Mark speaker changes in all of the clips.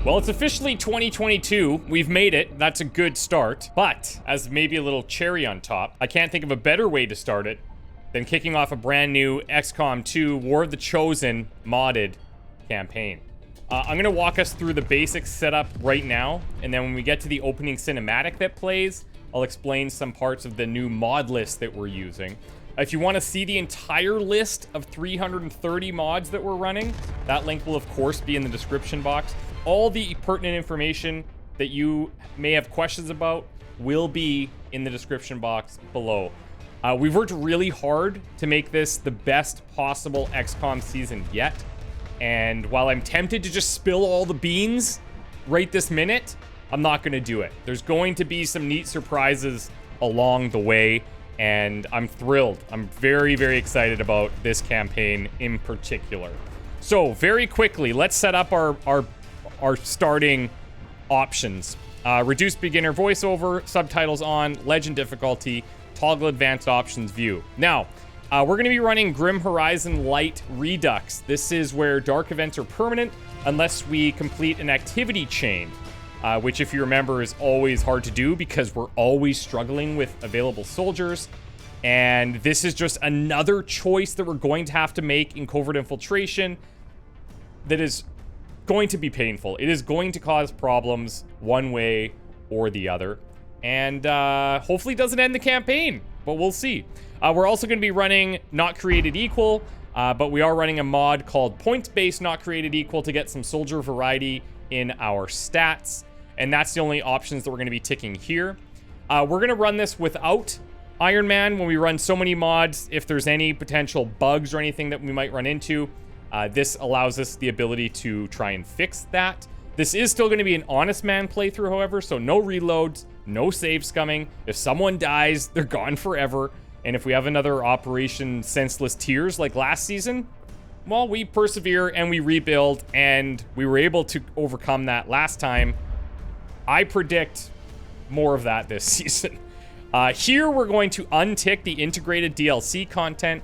Speaker 1: Well, it's officially 2022. We've made it. That's a good start. But, as maybe a little cherry on top, I can't think of a better way to start it than kicking off a brand new XCOM 2 War of the Chosen modded campaign. I'm going to walk us through the basic setup right now, and then when we get to the opening cinematic that plays, I'll explain some parts of the new mod list that we're using. If you want to see the entire list of 330 mods that we're running, that link will of course be in the description box. All the pertinent information that you may have questions about will be in the description box below. We've worked really hard to make this the best possible XCOM season yet. And while I'm tempted to just spill all the beans right this minute, I'm not going to do it. There's going to be some neat surprises along the way, and I'm thrilled. I'm very, very excited about this campaign in particular. So very quickly, let's set up our starting options. Reduced beginner voiceover, subtitles on, legend difficulty, toggle advanced options view. Now, we're going to be running Grim Horizon Lite Redux. This is where dark events are permanent unless we complete an activity chain, which, if you remember, is always hard to do because we're always struggling with available soldiers. And this is just another choice that we're going to have to make in Covert Infiltration that is going to be painful. It is going to cause problems one way or the other. And hopefully doesn't end the campaign, but we'll see. We're also going to be running Not Created Equal, but we are running a mod called Points-Based Not Created Equal to get some soldier variety in our stats. And that's the only options that we're going to be ticking here. We're going to run this without Iron Man when we run so many mods. If there's any potential bugs or anything that we might run into, this allows us the ability to try and fix that. This is still going to be an honest man playthrough, however, so no reloads, no save scumming. If someone dies, they're gone forever. And if we have another Operation Senseless Tears like last season, well, we persevere and we rebuild, and we were able to overcome that last time. I predict more of that this season. Here, we're going to untick the integrated DLC content.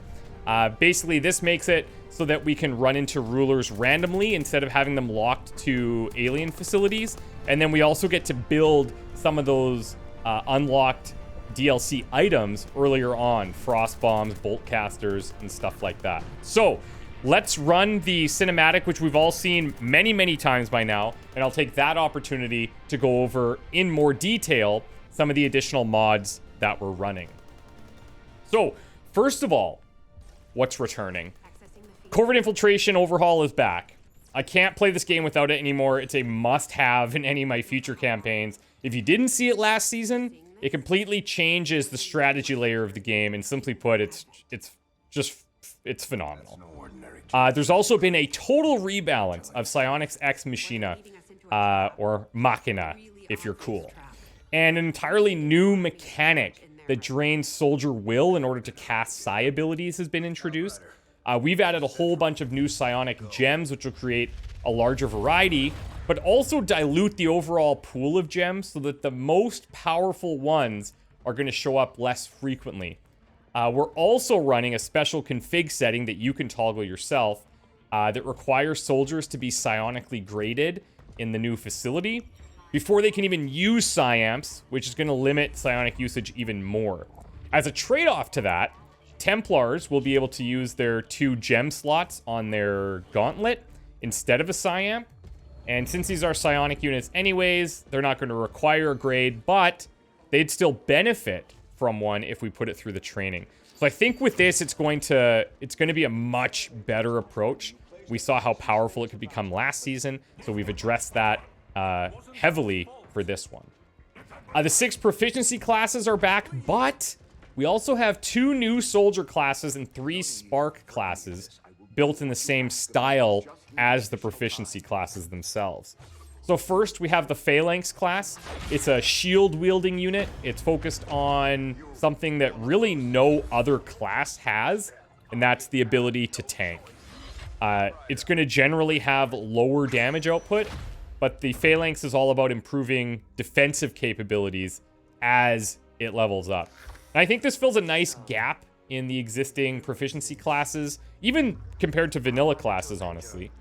Speaker 1: Basically, this makes it so that we can run into rulers randomly instead of having them locked to alien facilities. And then we also get to build some of those unlocked DLC items earlier on. Frost bombs, bolt casters, and stuff like that. So let's run the cinematic, which we've all seen many, many times by now. And I'll take that opportunity to go over in more detail some of the additional mods that we're running. So first of all, what's returning? Covert Infiltration Overhaul is back. I can't play this game without it anymore. It's a must-have in any of my future campaigns. If you didn't see it last season, it completely changes the strategy layer of the game, and simply put, it's phenomenal. There's also been a total rebalance of Psionics X Machina, or Machina, if you're cool. And an entirely new mechanic that drains soldier will in order to cast psi abilities has been introduced. We've added a whole bunch of new psionic gems, which will create a larger variety, but also dilute the overall pool of gems so that the most powerful ones are going to show up less frequently. We're also running a special config setting that you can toggle yourself that requires soldiers to be psionically graded in the new facility before they can even use psiamps, which is going to limit psionic usage even more. As a trade-off to that, Templars will be able to use their 2 gem slots on their gauntlet instead of a psiamp. And since these are psionic units anyways, they're not going to require a grade, but they'd still benefit from one if we put it through the training. So I think with this, it's going to be a much better approach. We saw how powerful it could become last season, so we've addressed that heavily for this one. The 6 proficiency classes are back, but we also have 2 new soldier classes and 3 spark classes built in the same style as the proficiency classes themselves. So first, we have the Phalanx Class. It's a shield-wielding unit. It's focused on something that really no other class has, and that's the ability to tank. It's going to generally have lower damage output, but the Phalanx is all about improving defensive capabilities as it levels up. And I think this fills a nice gap in the existing proficiency classes, even compared to vanilla classes, honestly.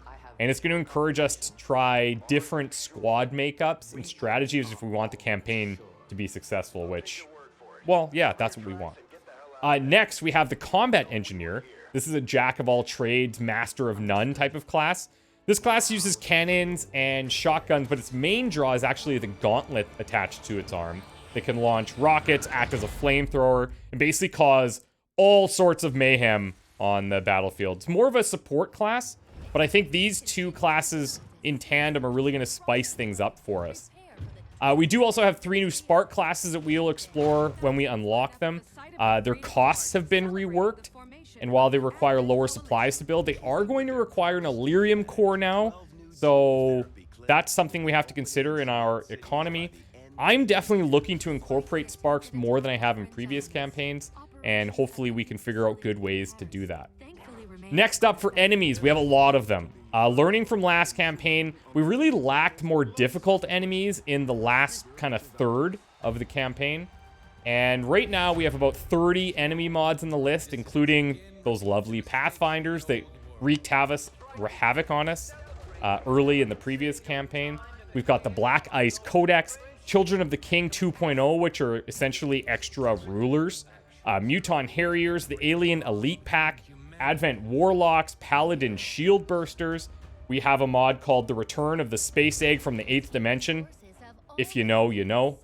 Speaker 1: And it's going to encourage us to try different squad makeups and strategies if we want the campaign to be successful, which, well, yeah, that's what we want. Next, we have the Combat Engineer. This is a jack of all trades, master of none type of class. This class uses cannons and shotguns, but its main draw is actually the gauntlet attached to its arm. That can launch rockets, act as a flamethrower, and basically cause all sorts of mayhem on the battlefield. It's more of a support class, but I think these two classes in tandem are really going to spice things up for us. We do also have 3 new Spark classes that we'll explore when we unlock them. Their costs have been reworked, and while they require lower supplies to build, they are going to require an Elerium core now, so that's something we have to consider in our economy. I'm definitely looking to incorporate Sparks more than I have in previous campaigns, and hopefully we can figure out good ways to do that. Next up for enemies, we have a lot of them. Learning from last campaign, we really lacked more difficult enemies in the last kind of third of the campaign. And right now we have about 30 enemy mods on the list, including those lovely Pathfinders that wreaked havoc on us early in the previous campaign. We've got the Black Ice Codex, Children of the King 2.0, which are essentially extra rulers, Muton Harriers, the Alien Elite Pack, Advent Warlocks, Paladin Shield Bursters. We have a mod called The Return of the Space Egg from the 8th Dimension. If you know, you know.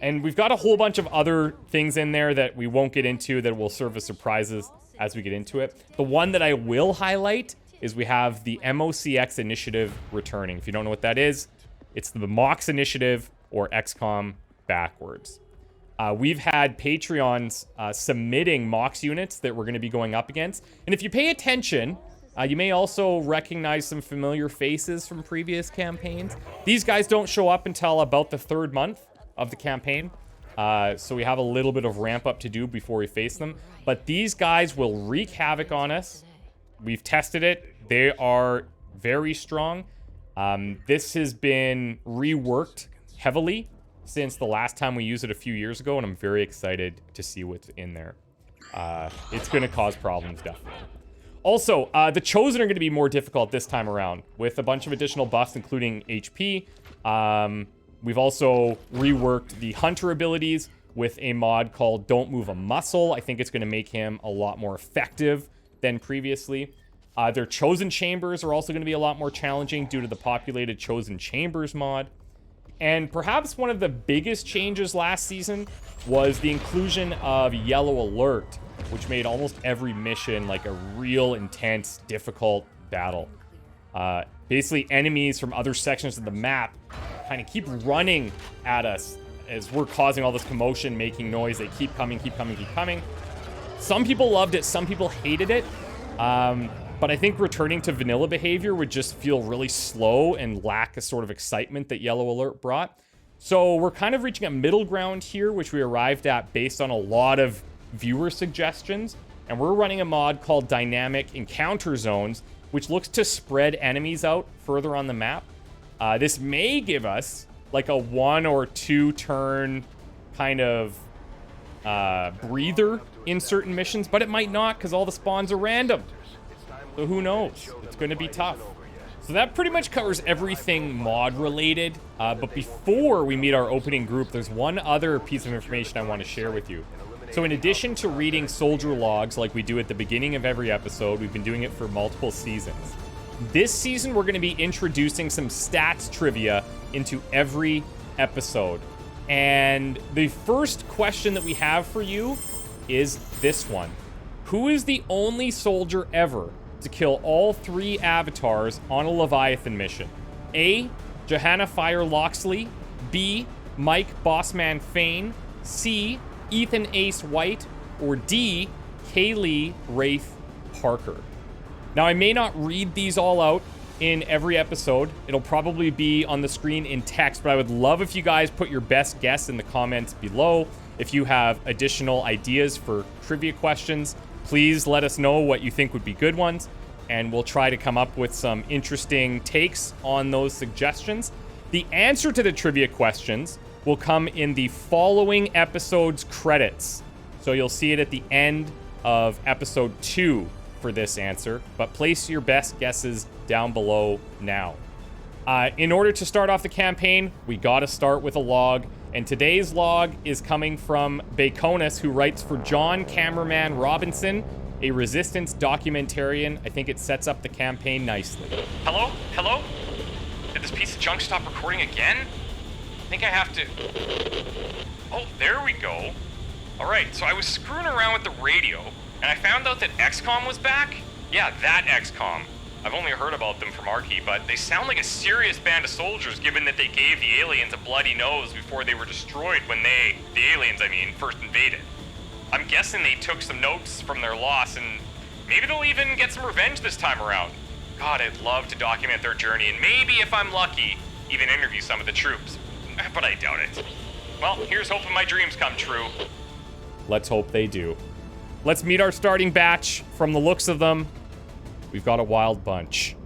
Speaker 1: And we've got a whole bunch of other things in there that we won't get into that will serve as surprises as we get into it. The one that I will highlight is we have the MOCX initiative returning. If you don't know what that is, it's the MOCX initiative, or XCOM backwards. We've had Patreons submitting MOCX units that we're going to be going up against. And if you pay attention, you may also recognize some familiar faces from previous campaigns. These guys don't show up until about the 3rd month of the campaign. So we have a little bit of ramp up to do before we face them. But these guys will wreak havoc on us. We've tested it. They are very strong. This has been reworked heavily since the last time we used it a few years ago, and I'm very excited to see what's in there. It's going to cause problems, definitely. Also, the Chosen are going to be more difficult this time around, with a bunch of additional buffs, including HP. We've also reworked the Hunter abilities with a mod called Don't Move a Muscle. I think it's going to make him a lot more effective than previously. Their Chosen Chambers are also going to be a lot more challenging due to the populated Chosen Chambers mod. And perhaps one of the biggest changes last season was the inclusion of Yellow Alert, which made almost every mission like a real intense, difficult battle. Basically, enemies from other sections of the map kind of keep running at us as we're causing all this commotion, making noise. They keep coming, keep coming, keep coming. Some people loved it, some people hated it. But I think returning to vanilla behavior would just feel really slow and lack a sort of excitement that Yellow Alert brought. So we're kind of reaching a middle ground here, which we arrived at based on a lot of viewer suggestions. And we're running a mod called Dynamic Encounter Zones, which looks to spread enemies out further on the map. This may give us like a 1 or 2 turn kind of breather in certain missions, but it might not because all the spawns are random. So who knows? It's going to be tough. So that pretty much covers everything mod related. But before we meet our opening group, there's one other piece of information I want to share with you. So in addition to reading soldier logs like we do at the beginning of every episode, we've been doing it for multiple seasons. This season, we're going to be introducing some stats trivia into every episode. And the first question that we have for you is this one. Who is the only soldier ever to kill all 3 avatars on a Leviathan mission? A. Johanna Fire Loxley. B. Mike Bossman Fane. C. Ethan Ace White. Or D. Kaylee Wraith Parker. Now, I may not read these all out in every episode. It'll probably be on the screen in text, but I would love if you guys put your best guess in the comments below. If you have additional ideas for trivia questions, please let us know what you think would be good ones, and we'll try to come up with some interesting takes on those suggestions. The answer to the trivia questions will come in the following episode's credits. So you'll see it at the end of episode 2. for this answer, but place your best guesses down below now. In order to start off the campaign, we gotta start with a log, and today's log is coming from Baconus, who writes for John Cameraman Robinson, a Resistance documentarian. I think it sets up the campaign nicely. Hello? Hello? Did this piece of junk stop recording again? I think I have to... Oh, there we go. Alright, so I was screwing around with the radio, and I found out that XCOM was back. Yeah, that XCOM. I've only heard about them from Arky, but they sound like a serious band of soldiers given that they gave the aliens a bloody nose before they were destroyed when they, the aliens I mean, first invaded. I'm guessing they took some notes from their loss, and maybe they'll even get some revenge this time around. God, I'd love to document their journey, and maybe, if I'm lucky, even interview some of the troops. But I doubt it. Well, here's hoping my dreams come true. Let's hope they do. Let's meet our starting batch. From the looks of them, we've got a wild bunch.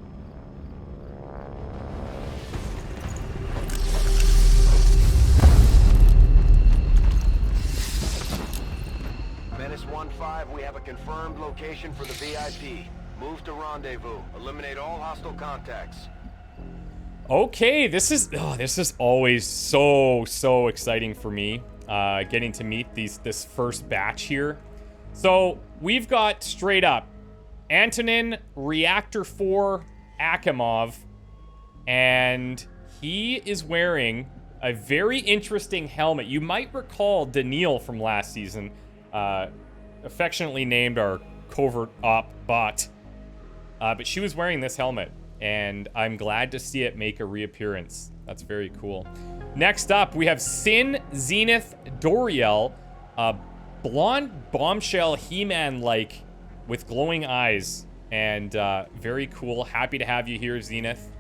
Speaker 2: Menace 1-5, we have a confirmed location for the VIP. Move to rendezvous. Eliminate all hostile contacts.
Speaker 1: Okay, this is always so exciting for me, getting to meet this first batch here. So we've got straight up Antonin ReaktorFour Akimov, and he is wearing a very interesting helmet. You might recall Daniil from last season, affectionately named our Covert Op bot, but she was wearing this helmet, and I'm glad to see it make a reappearance. That's very cool. Next up, we have Sin Zenith Doriel, a blonde bombshell He-Man-like with glowing eyes, and very cool. Happy to have you here, Zenith.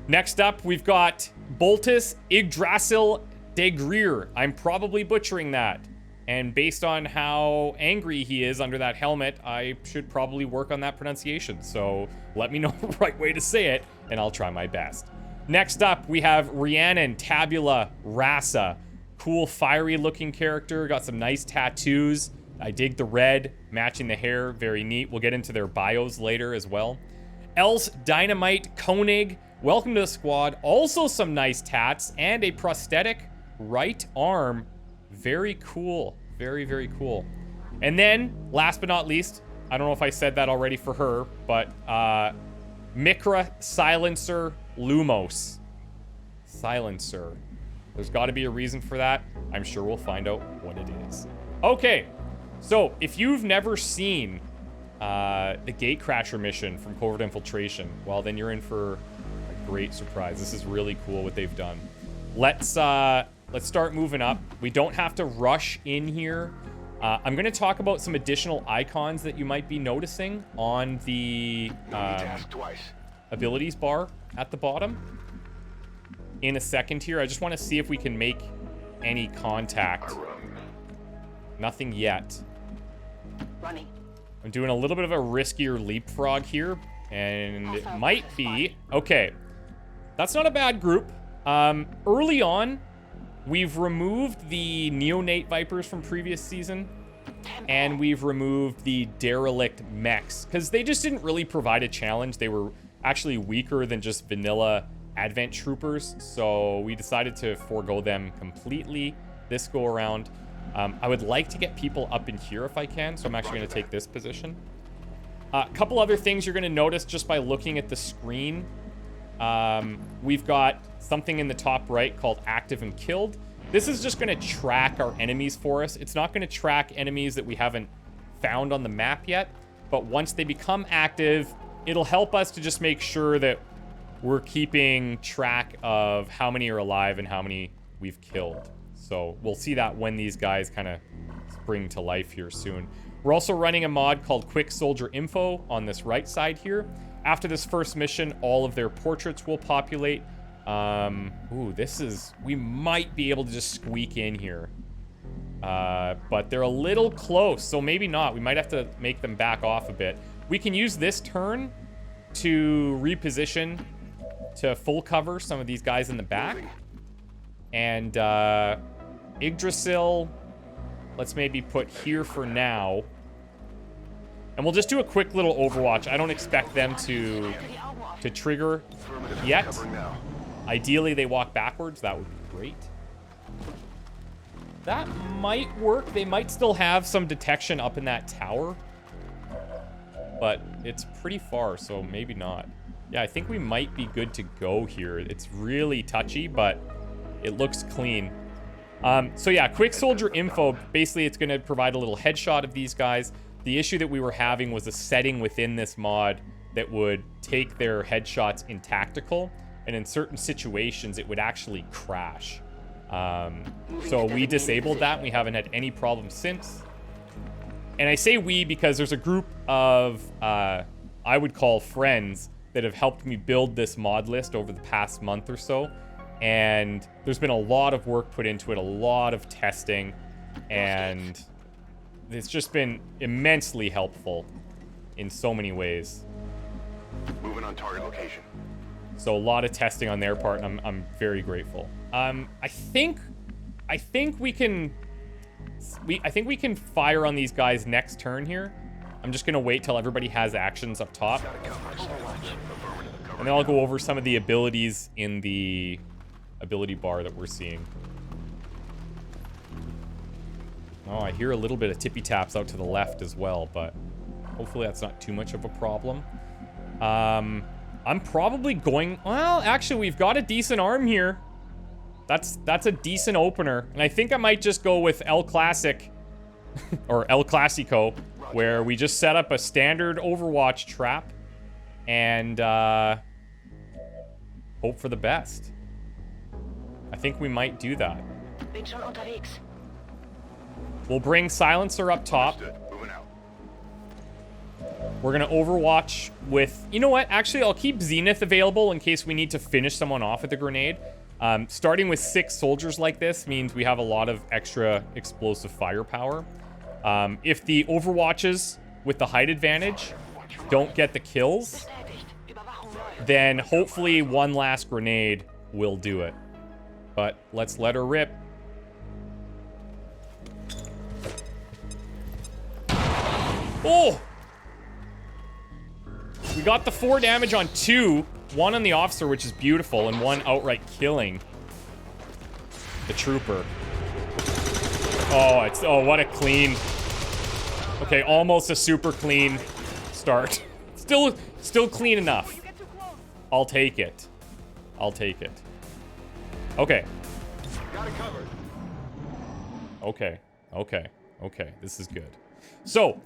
Speaker 1: Next up, we've got Boltus Yggdrasil de Greer. I'm probably butchering that. And based on how angry he is under that helmet, I should probably work on that pronunciation. So let me know the right way to say it, and I'll try my best. Next up, we have Rhiannon Tabula Rasa. Cool, fiery-looking character. Got some nice tattoos. I dig the red, matching the hair. Very neat. We'll get into their bios later as well. Else Dynamite Koenig. Welcome to the squad. Also some nice tats and a prosthetic right arm. Very cool. Very cool. And then, last but not least, I don't know if I said that already for her, but Mikra Silencer Lumos. Silencer. There's got to be a reason for that. I'm sure we'll find out what it is. Okay, so if you've never seen the Gatecrasher mission from Covert Infiltration, well, then you're in for a great surprise. This is really cool what they've done. Let's start moving up. We don't have to rush in here. I'm going to talk about some additional icons that you might be noticing on the abilities bar at the bottom in a second here. I just want to see if we can make any contact. Nothing yet.
Speaker 3: Running.
Speaker 1: I'm doing a little bit of a riskier leapfrog here, and it might be... Okay, that's not a bad group. Early on, we've removed the neonate vipers from previous season, and we've removed the derelict mechs, because they just didn't really provide a challenge. They were actually weaker than just vanilla advent troopers, so we decided to forego them completely this go around. I would like to get people up in here if I can, so I'm actually going to take this position. A couple other things you're going to notice just by looking at the screen. We've got something in the top right called Active and Killed. This is just going to track our enemies for us. It's not going to track enemies that we haven't found on the map yet, but once they become active, it'll help us to just make sure that we're keeping track of how many are alive and how many we've killed. So we'll see that when these guys kind of spring to life here soon. We're also running a mod called Quick Soldier Info on this right side here. After this first mission, all of their portraits will populate. Ooh, this is... We might be able to just squeak in here. But they're a little close, so maybe not. We might have to make them back off a bit. We can use this turn to reposition to full cover some of these guys in the back. And Yggdrasil, let's maybe put here for now. And we'll just do a quick little overwatch. I don't expect them to trigger yet. Ideally, they walk backwards. That would be great. That might work. They might still have some detection up in that tower. But it's pretty far, so maybe not. Yeah, I think we might be good to go here. It's really touchy, but it looks clean. So yeah, quick soldier info. Basically, it's going to provide a little headshot of these guys. The issue that we were having was a setting within this mod that would take their headshots in tactical, and in certain situations, it would actually crash. So we disabled that, and we haven't had any problems since. And I say we because there's a group of, I would call friends, that have helped me build this mod list over the past month or so. And there's been a lot of work put into it, a lot of testing, and it's just been immensely helpful in so many ways.
Speaker 2: Moving on target location.
Speaker 1: So a lot of testing on their part, and I'm very grateful. I think we can fire on these guys next turn here. I'm just gonna wait till everybody has actions up top, and then I'll go over some of the abilities in the ability bar that we're seeing. Oh, I hear a little bit of tippy taps out to the left as well, but hopefully that's not too much of a problem. I'm probably going... Well, actually, we've got a decent arm here. That's a decent opener. And I think I might just go with El Classic, or El Clasico, where we just set up a standard Overwatch trap and hope for the best. I think we might do that. We'll bring Silencer up top. We're going to Overwatch with... You know what? Actually, I'll keep Zenith available in case we need to finish someone off with a grenade. Starting with 6 soldiers like this means we have a lot of extra explosive firepower. If the Overwatches with the height advantage don't get the kills, then hopefully one last grenade will do it. But let's let her rip. Oh! We got the 4 damage on 2. 1 on the officer, which is beautiful, and 1 outright killing the trooper. Oh, what a clean. Okay, almost a super clean start. Still clean enough. I'll take it. I'll take it. Okay.
Speaker 2: Got it covered.
Speaker 1: Okay. This is good. So,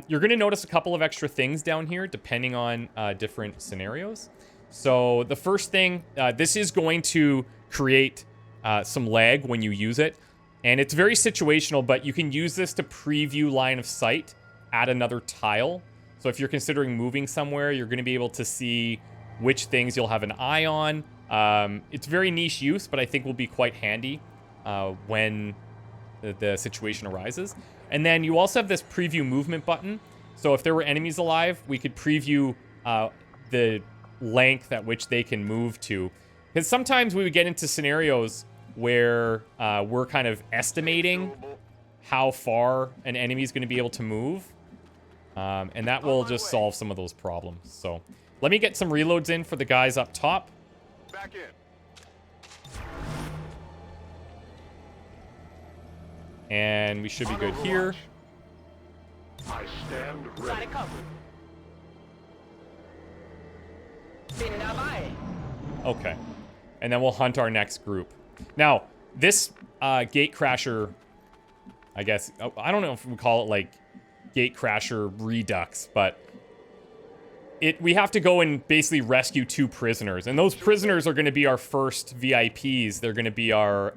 Speaker 1: you're going to notice a couple of extra things down here, depending on different scenarios. So, the first thing, this is going to create some lag when you use it. And it's very situational, but you can use this to preview line of sight at another tile. So, if you're considering moving somewhere, you're going to be able to see which things you'll have an eye on. It's very niche use, but I think will be quite handy when the situation arises. And then you also have this preview movement button. So if there were enemies alive, we could preview the length at which they can move to. Because sometimes we would get into scenarios where we're kind of estimating how far an enemy is going to be able to move. And that will just solve some of those problems. So let me get some reloads in for the guys up top.
Speaker 2: Back in.
Speaker 1: And we should be good here.
Speaker 2: I stand ready.
Speaker 1: Okay. And then we'll hunt our next group. Now, this Gatecrasher, I guess, I don't know if we call it like Gatecrasher Redux, but we have to go and basically rescue 2 prisoners. And those prisoners are going to be our first VIPs. They're going to be our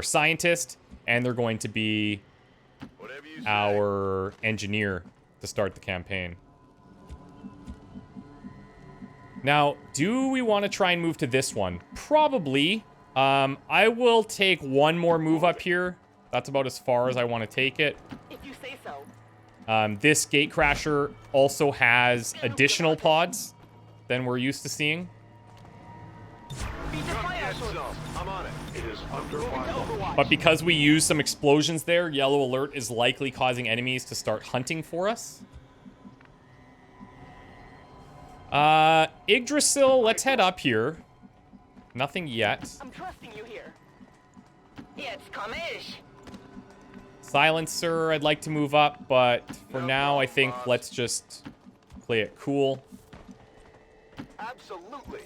Speaker 1: scientist, and they're going to be our engineer to start the campaign. Now, do we want to try and move to this one? Probably. I will take one more move up here. That's about as far as I want to take it.
Speaker 3: If you say so.
Speaker 1: This Gatecrasher also has additional pods than we're used to seeing.
Speaker 2: I'm on it. It is under fire.
Speaker 1: But because we use some explosions there, yellow alert is likely causing enemies to start hunting for us. Yggdrasil, let's head up here. Nothing yet.
Speaker 3: I'm trusting you here. It's come-ish.
Speaker 1: Silencer, I'd like to move up, but for now, I think let's just play it cool.
Speaker 2: Absolutely.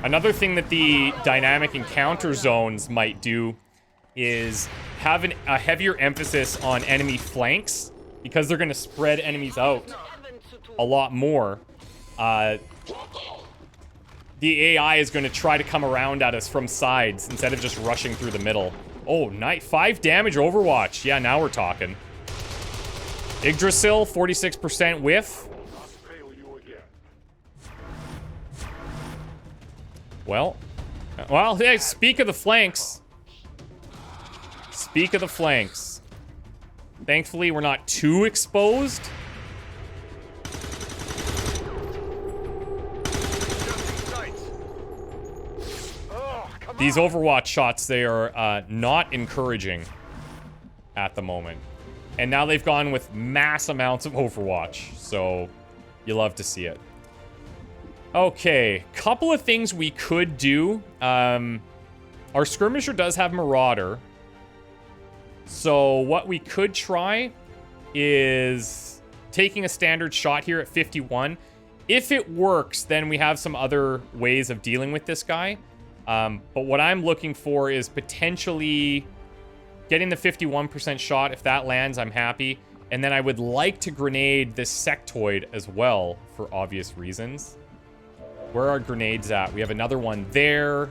Speaker 1: Another thing that the dynamic encounter zones might do is have a heavier emphasis on enemy flanks, because they're going to spread enemies out a lot more. The AI is going to try to come around at us from sides instead of just rushing through the middle. Oh, nice. 5 damage Overwatch. Yeah, now we're talking. Yggdrasil, 46% whiff. Well, hey, speak of the flanks. Speak of the flanks. Thankfully, we're not too exposed. These Overwatch shots, they are not encouraging at the moment. And now they've gone with mass amounts of Overwatch, so you love to see it. Okay, couple of things we could do. Our skirmisher does have Marauder. So what we could try is taking a standard shot here at 51. If it works, then we have some other ways of dealing with this guy. But what I'm looking for is potentially getting the 51% shot. If that lands, I'm happy. And then I would like to grenade this sectoid as well, for obvious reasons. Where are grenades at? We have another one there.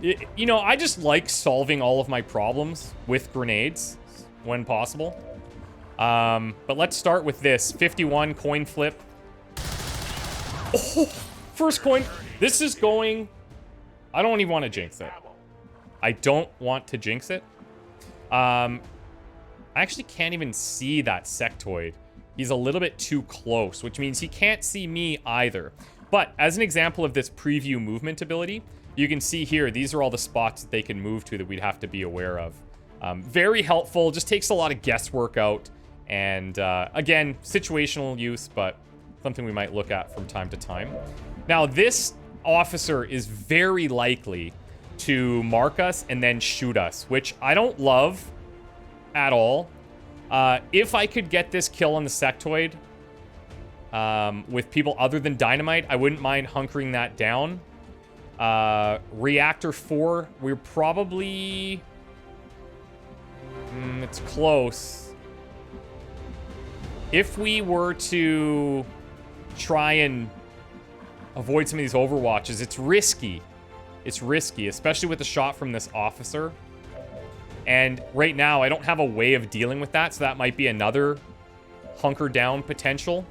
Speaker 1: You know, I just like solving all of my problems with grenades when possible. But let's start with this. 51 coin flip. Oh, first coin. This is going... I don't even want to jinx it. I don't want to jinx it. I actually can't even see that sectoid. He's a little bit too close, which means he can't see me either. But as an example of this preview movement ability, you can see here, these are all the spots that they can move to that we'd have to be aware of. Very helpful, just takes a lot of guesswork out. And again, situational use, but something we might look at from time to time. Now, this officer is very likely to mark us and then shoot us, which I don't love at all. If I could get this kill on the sectoid with people other than Dynamite, I wouldn't mind hunkering that down. ReaktorFour, we're probably... it's close. If we were to try and avoid some of these Overwatches, it's risky. It's risky, especially with the shot from this officer. And right now, I don't have a way of dealing with that, so that might be another hunker down potential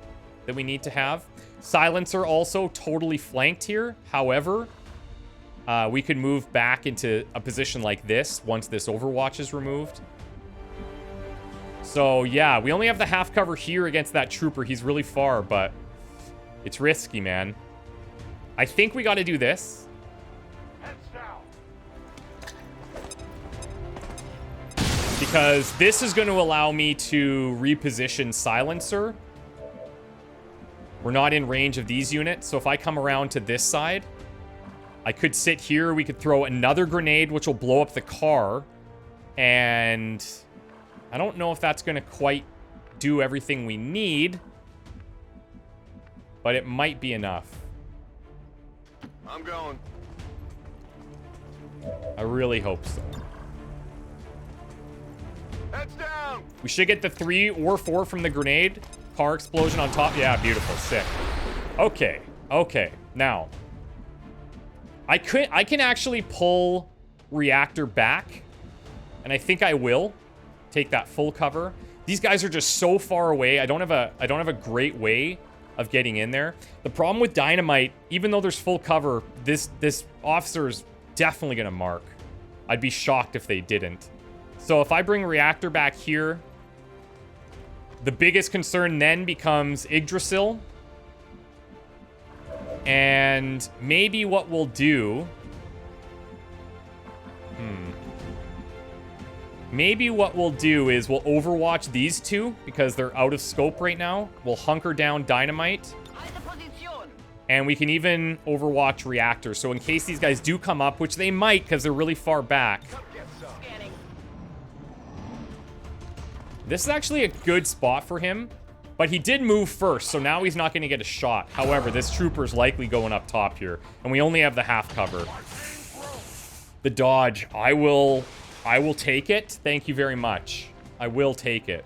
Speaker 1: that we need to have. Silencer also totally flanked here. However, we could move back into a position like this once this Overwatch is removed. So yeah, we only have the half cover here against that trooper. He's really far, but it's risky, man. I think we got to do this. Because this is going to allow me to reposition Silencer. We're not in range of these units, so if I come around to this side, I could sit here. We could throw another grenade, which will blow up the car. And I don't know if that's going to quite do everything we need, but it might be enough.
Speaker 2: I'm going.
Speaker 1: I really hope so.
Speaker 2: Heads down.
Speaker 1: We should get the 3 or 4 from the grenade. Car explosion on top. Yeah, beautiful. Sick. Okay. Okay. Now, I can actually pull Reactor back, and I think I will take that full cover. These guys are just so far away. I don't have a great way of getting in there. The problem with Dynamite, even though there's full cover, this officer is definitely gonna mark. I'd be shocked if they didn't. So if I bring Reactor back here, the biggest concern then becomes Yggdrasil. And maybe what we'll do... Maybe what we'll do is we'll overwatch these two because they're out of scope right now. We'll hunker down Dynamite. And we can even overwatch reactors. So in case these guys do come up, which they might because they're really far back.
Speaker 3: Scanning.
Speaker 1: This is actually a good spot for him. But he did move first, so now he's not going to get a shot. However, this trooper's likely going up top here. And we only have the half cover. The dodge. I will take it. Thank you very much. I will take it.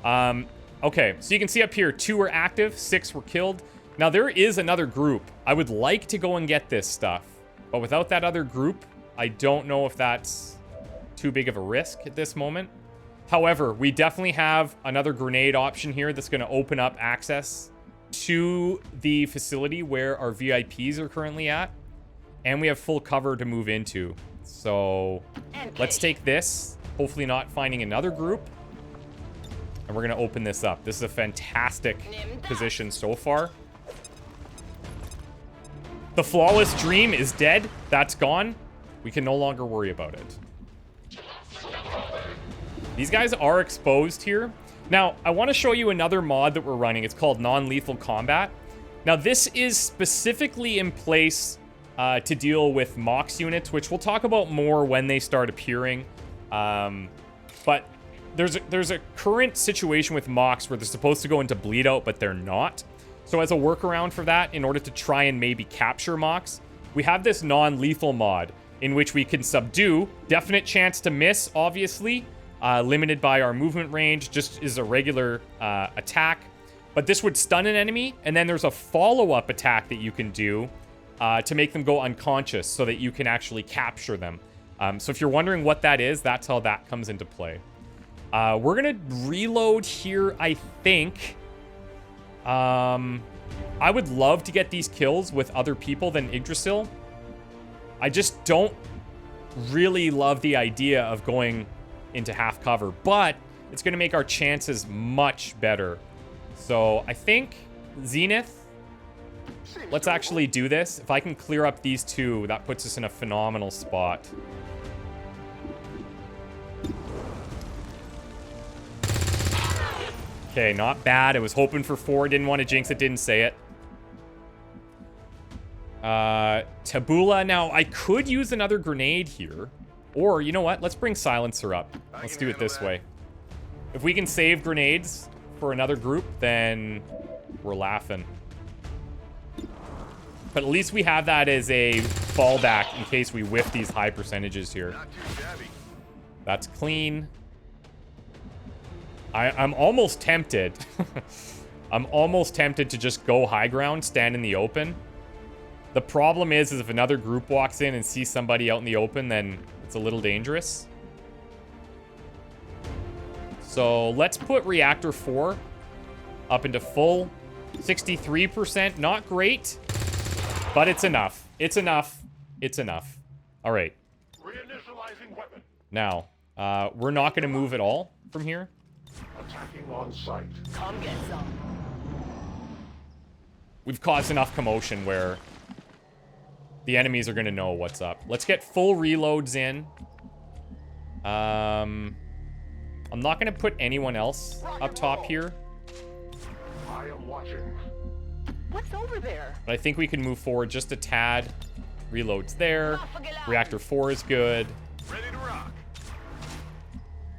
Speaker 1: Okay, so you can see up here, 2 were active, 6 were killed. Now, there is another group. I would like to go and get this stuff. But without that other group, I don't know if that's too big of a risk at this moment. However, we definitely have another grenade option here that's going to open up access to the facility where our VIPs are currently at. And we have full cover to move into. So let's take this. Hopefully not finding another group. And we're going to open this up. This is a fantastic position so far. The flawless dream is dead. That's gone. We can no longer worry about it. These guys are exposed here. Now, I want to show you another mod that we're running. It's called Non-Lethal Combat. Now, this is specifically in place to deal with MOCX units, which we'll talk about more when they start appearing. But there's a current situation with MOCX where they're supposed to go into bleed out, but they're not. So as a workaround for that, in order to try and maybe capture MOCX, we have this non-lethal mod in which we can subdue. Definite chance to miss, obviously. Limited by our movement range, just is a regular attack. But this would stun an enemy, and then there's a follow-up attack that you can do to make them go unconscious so that you can actually capture them. So if you're wondering what that is, that's how that comes into play. We're going to reload here, I think. I would love to get these kills with other people than Yggdrasil. I just don't really love the idea of going into half cover, but it's going to make our chances much better. So I think Zenith, let's actually do this. If I can clear up these 2, that puts us in a phenomenal spot. Okay, not bad. I was hoping for 4. Didn't want to jinx it. Didn't say it. Tabula. Now, I could use another grenade here. Or, you know what? Let's bring Silencer up. Let's do it this way. If we can save grenades for another group, then we're laughing. But at least we have that as a fallback in case we whiff these high percentages here. That's clean. I'm almost tempted. I'm almost tempted to just go high ground, stand in the open. The problem is if another group walks in and sees somebody out in the open, then it's a little dangerous. So let's put ReaktorFour up into full. 63%, not great, but it's enough. It's enough. It's enough. All right.
Speaker 4: Reinitializing weapon.
Speaker 1: Now, we're not going to move at all from here.
Speaker 4: Attacking on sight.
Speaker 3: Come get some.
Speaker 1: We've caused enough commotion where the enemies are going to know what's up. Let's get full reloads in. I'm not going to put anyone else up top here.
Speaker 4: I am watching.
Speaker 3: What's over there?
Speaker 1: But I think we can move forward just a tad. Reloads there. ReaktorFour is good.
Speaker 2: Ready to rock.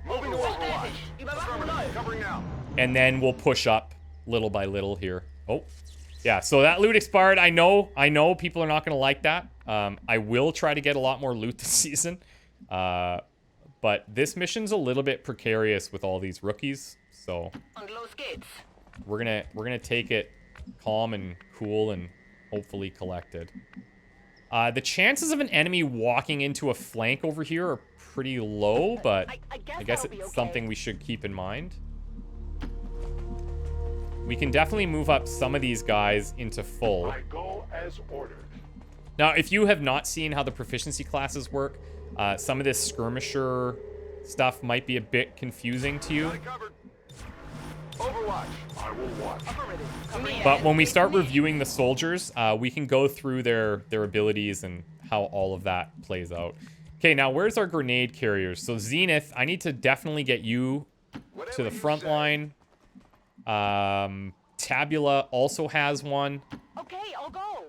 Speaker 2: Moving to Overwatch. Affirmative. Covering now.
Speaker 1: And then we'll push up little by little here. Oh, yeah. So that loot expired. I know people are not going to like that. I will try to get a lot more loot this season. But this mission's a little bit precarious with all these rookies. So
Speaker 3: Unclose gates.
Speaker 1: we're gonna take it calm and cool and hopefully collected. The chances of an enemy walking into a flank over here are pretty low, but I guess it's something we should keep in mind. We can definitely move up some of these guys into full.
Speaker 4: I go as ordered.
Speaker 1: Now, if you have not seen how the proficiency classes work, some of this skirmisher stuff might be a bit confusing to you.
Speaker 2: Covered. Overwatch.
Speaker 4: I will watch.
Speaker 3: Affirmative.
Speaker 1: But when we start reviewing the soldiers, we can go through their abilities and how all of that plays out. Okay, now where's our grenade carriers? So Zenith, I need to definitely get you to the front line. Tabula also has one.
Speaker 3: Okay, I'll go.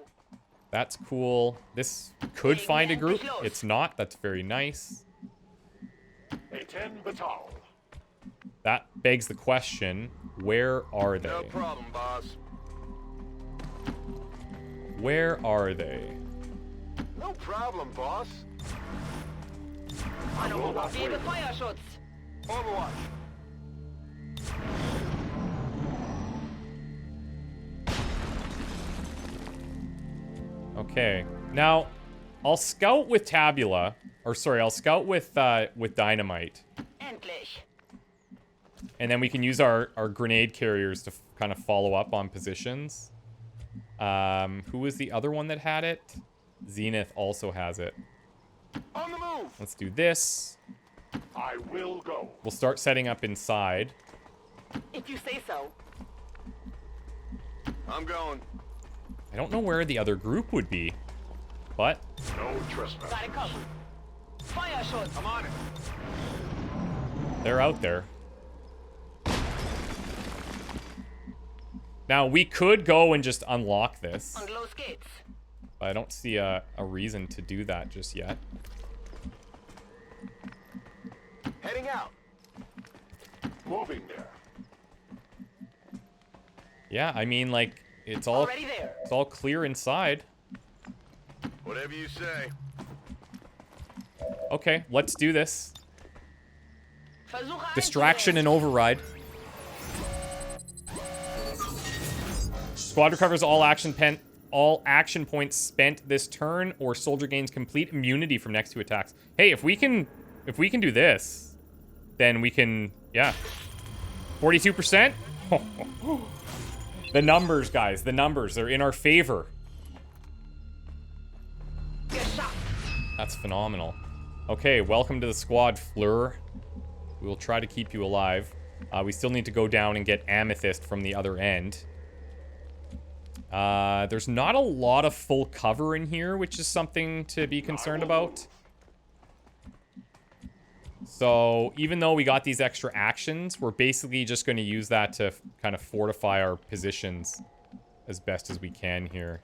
Speaker 1: That's cool. This could find a group. It's not. That's very nice.
Speaker 4: A 10 batal.
Speaker 1: That begs the question, where are they?
Speaker 2: No problem, boss.
Speaker 1: Where are they?
Speaker 2: No problem, boss.
Speaker 3: Gebe Feuerschutz.
Speaker 2: Overwatch.
Speaker 1: Okay. Now, I'll scout with Tabula. Or sorry, I'll scout with Dynamite.
Speaker 3: Endlich.
Speaker 1: And then we can use our grenade carriers to kind of follow up on positions. Who was the other one that had it? Zenith also has it.
Speaker 2: On the move.
Speaker 1: Let's do this.
Speaker 4: I will go.
Speaker 1: We'll start setting up inside.
Speaker 3: If you say so.
Speaker 2: I'm going.
Speaker 1: I don't know where the other group would be, but
Speaker 4: No trespass.
Speaker 3: Got it covered. Feuerschutz.
Speaker 2: I'm on it.
Speaker 1: they're out there. Now, we could go and just unlock this,
Speaker 3: Und los geht's.
Speaker 1: but I don't see a reason to do that just yet.
Speaker 2: Heading out.
Speaker 4: Moving there.
Speaker 1: Yeah, I mean, like, it's all
Speaker 3: Already there.
Speaker 1: clear inside.
Speaker 2: Whatever you say.
Speaker 1: Okay, let's do this.
Speaker 3: Versuche
Speaker 1: Distraction and override. Squad recovers all action points spent this turn, or soldier gains complete immunity from next 2 attacks. Hey, if we can do this, then we can, yeah. 42%? The numbers, guys, the numbers, they're in our favor.
Speaker 3: Geschafft.
Speaker 1: That's phenomenal. Okay, welcome to the squad, Fleur. We will try to keep you alive. We still need to go down and get Amethyst from the other end. There's not a lot of full cover in here, which is something to be concerned about. So, even though we got these extra actions, we're basically just going to use that to kind of fortify our positions as best as we can here.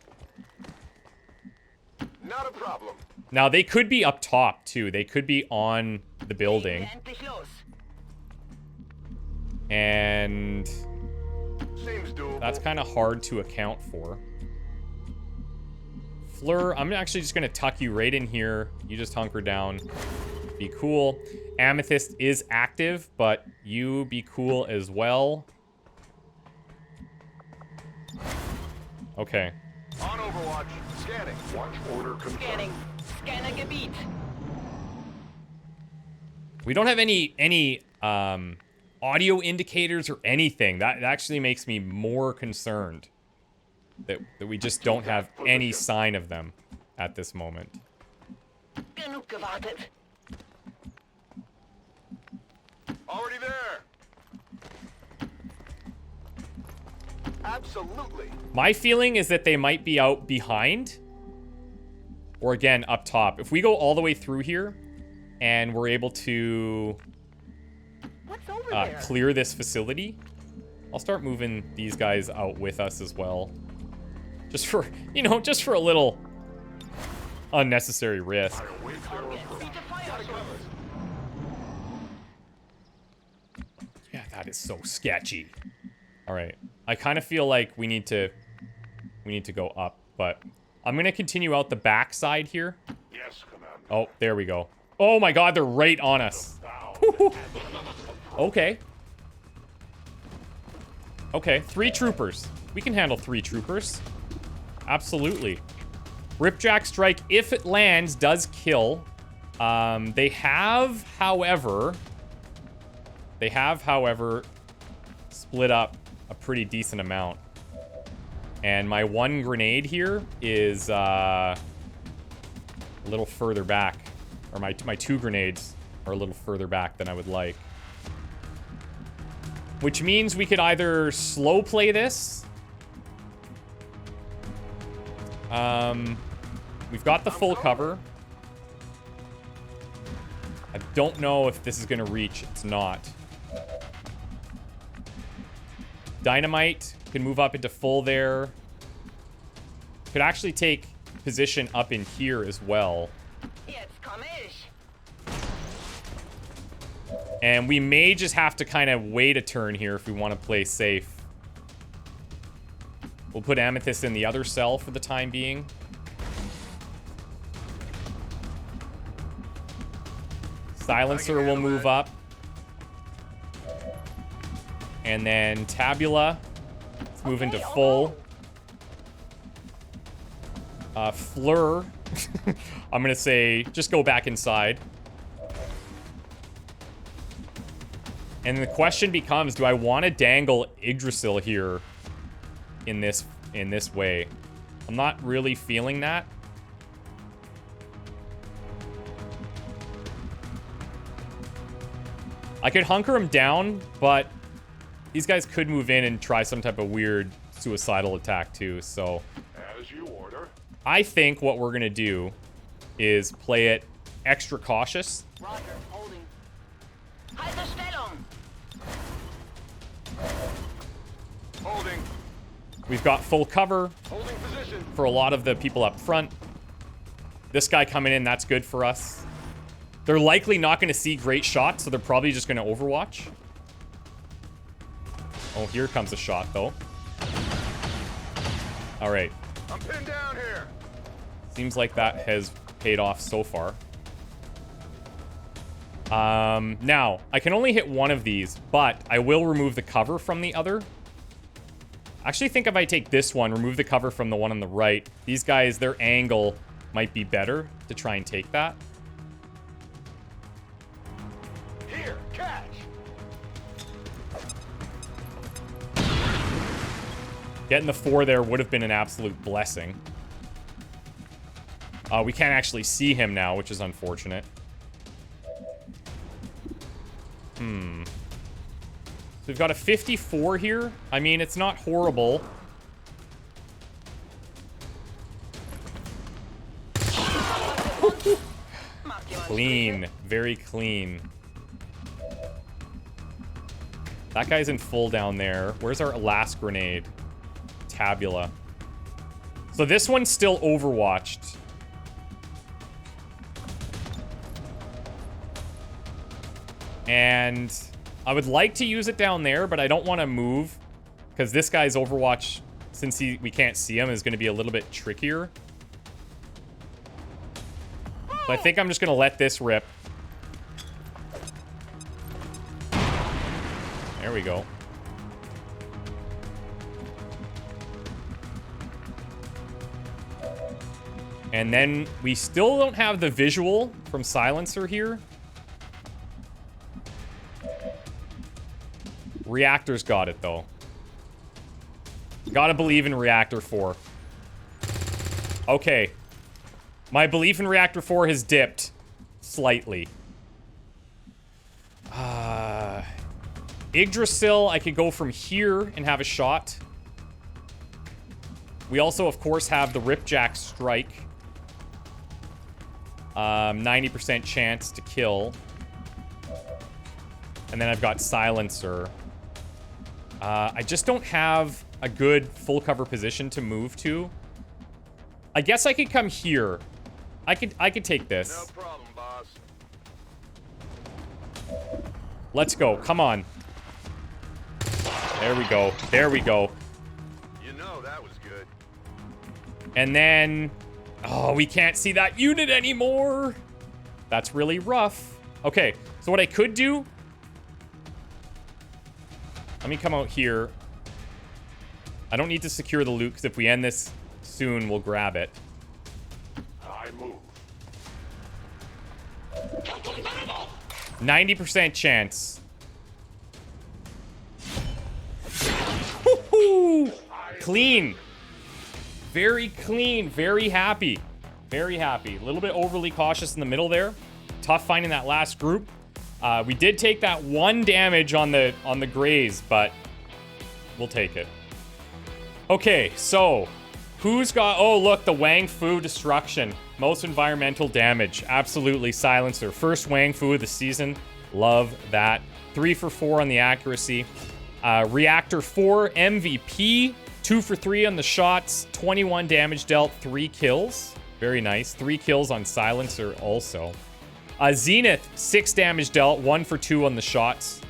Speaker 2: Not a problem.
Speaker 1: Now, they could be up top, too. They could be on the building.
Speaker 3: Endlich los.
Speaker 1: And
Speaker 2: Seems doable.
Speaker 1: that's kind of hard to account for. Fleur, I'm actually just going to tuck you right in here. You just hunker down. Be cool. Amethyst is active, but you be cool as well. Okay.
Speaker 2: On Overwatch. Scanning.
Speaker 4: Watch order confirmed.
Speaker 3: Scanning. Scanner Gebiet.
Speaker 1: We don't have any audio indicators or anything. That actually makes me more concerned that we just don't have any sign of them at this moment.
Speaker 3: Genug gewartet.
Speaker 2: Already there. Absolutely.
Speaker 1: My feeling is that they might be out behind, or again, up top. If we go all the way through here, and we're able to
Speaker 3: What's over there?
Speaker 1: clear this facility, I'll start moving these guys out with us as well. Just for, you know, just for a little unnecessary risk.
Speaker 4: I await their approach.
Speaker 3: Biete Feuerschutz.
Speaker 1: Yeah, that is so sketchy. All right. I kind of feel like we need to go up, but I'm going to continue out the back side here.
Speaker 4: Yes, Commander.
Speaker 1: Oh, there we go. Oh my god, they're right on us. Okay. Okay, 3 troopers. We can handle 3 troopers. Absolutely. Ripjack Strike, if it lands, does kill. They have, however, split up a pretty decent amount. And my 1 grenade here is a little further back. Or my 2 grenades are a little further back than I would like. Which means we could either slow play this. We've got the full cover. I don't know if this is going to reach. It's not. Dynamite can move up into full there. Could actually take position up in here as well.
Speaker 3: Jetzt komm ich.
Speaker 1: And we may just have to kind of wait a turn here if we want to play safe. We'll put Amethyst in the other cell for the time being. Silencer will move up. And then Tabula. Let's move into full. Fleur. I'm going to say just go back inside. And the question becomes, do I want to dangle Yggdrasil here in this way? I'm not really feeling that. I could hunker him down, but these guys could move in and try some type of weird suicidal attack too, so...
Speaker 4: As you order.
Speaker 1: I think what we're gonna do is play it extra cautious.
Speaker 3: Roger, holding. Halte Stellung.
Speaker 2: Holding.
Speaker 1: We've got full cover
Speaker 2: Holding position.
Speaker 1: for a lot of the people up front. This guy coming in, that's good for us. They're likely not going to see great shots, so they're probably just going to overwatch. Oh, here comes a shot, though. All right.
Speaker 2: I'm pinned down here.
Speaker 1: Seems like that has paid off so far. Now, I can only hit one of these, but I will remove the cover from the other. I actually think if I take this one, remove the cover from the one on the right, these guys, their angle might be better to try and take that.
Speaker 2: Here, catch.
Speaker 1: Getting the 4 there would have been an absolute blessing. We can't actually see him now, which is unfortunate. So we've got a 54 here. I mean, it's not horrible. Clean. Very clean. That guy's in full down there. Where's our last grenade? Tabula. So this one's still overwatched. And I would like to use it down there, but I don't want to move because this guy's overwatch, since we can't see him, is going to be a little bit trickier. So I think I'm just going to let this rip. There we go. And then we still don't have the visual from Silencer here. Reactor's got it, though. Gotta believe in ReaktorFour. Okay. My belief in ReaktorFour has dipped slightly. Yggdrasil, I could go from here and have a shot. We also, of course, have the Ripjack Strike. 90% chance to kill. And then I've got Silencer. I just don't have a good full cover position to move to. I guess I could come here. I could take this.
Speaker 2: No problem, boss.
Speaker 1: Let's go. Come on. There we go. There we go.
Speaker 2: You know that was good.
Speaker 1: And then... Oh, we can't see that unit anymore. That's really rough. Okay, so what I could do... Let me come out here. I don't need to secure the loot, because if we end this soon, we'll grab it.
Speaker 4: I move.
Speaker 1: 90% chance. Woohoo! Clean. Very clean. Very happy. Very happy. A little bit overly cautious in the middle there. Tough finding that last group. We did take that 1 damage on the graze, but we'll take it. Okay, so who's got... Oh, look, the Wang Fu destruction. Most environmental damage. Absolutely. Silencer. First Wang Fu of the season. Love that. 3 for 4 on the accuracy. ReaktorFour MVP, 2 for 3 on the shots, 21 damage dealt, 3 kills. Very nice. 3 kills on Silencer also. Zenith, 6 damage dealt, 1 for 2 on the shots.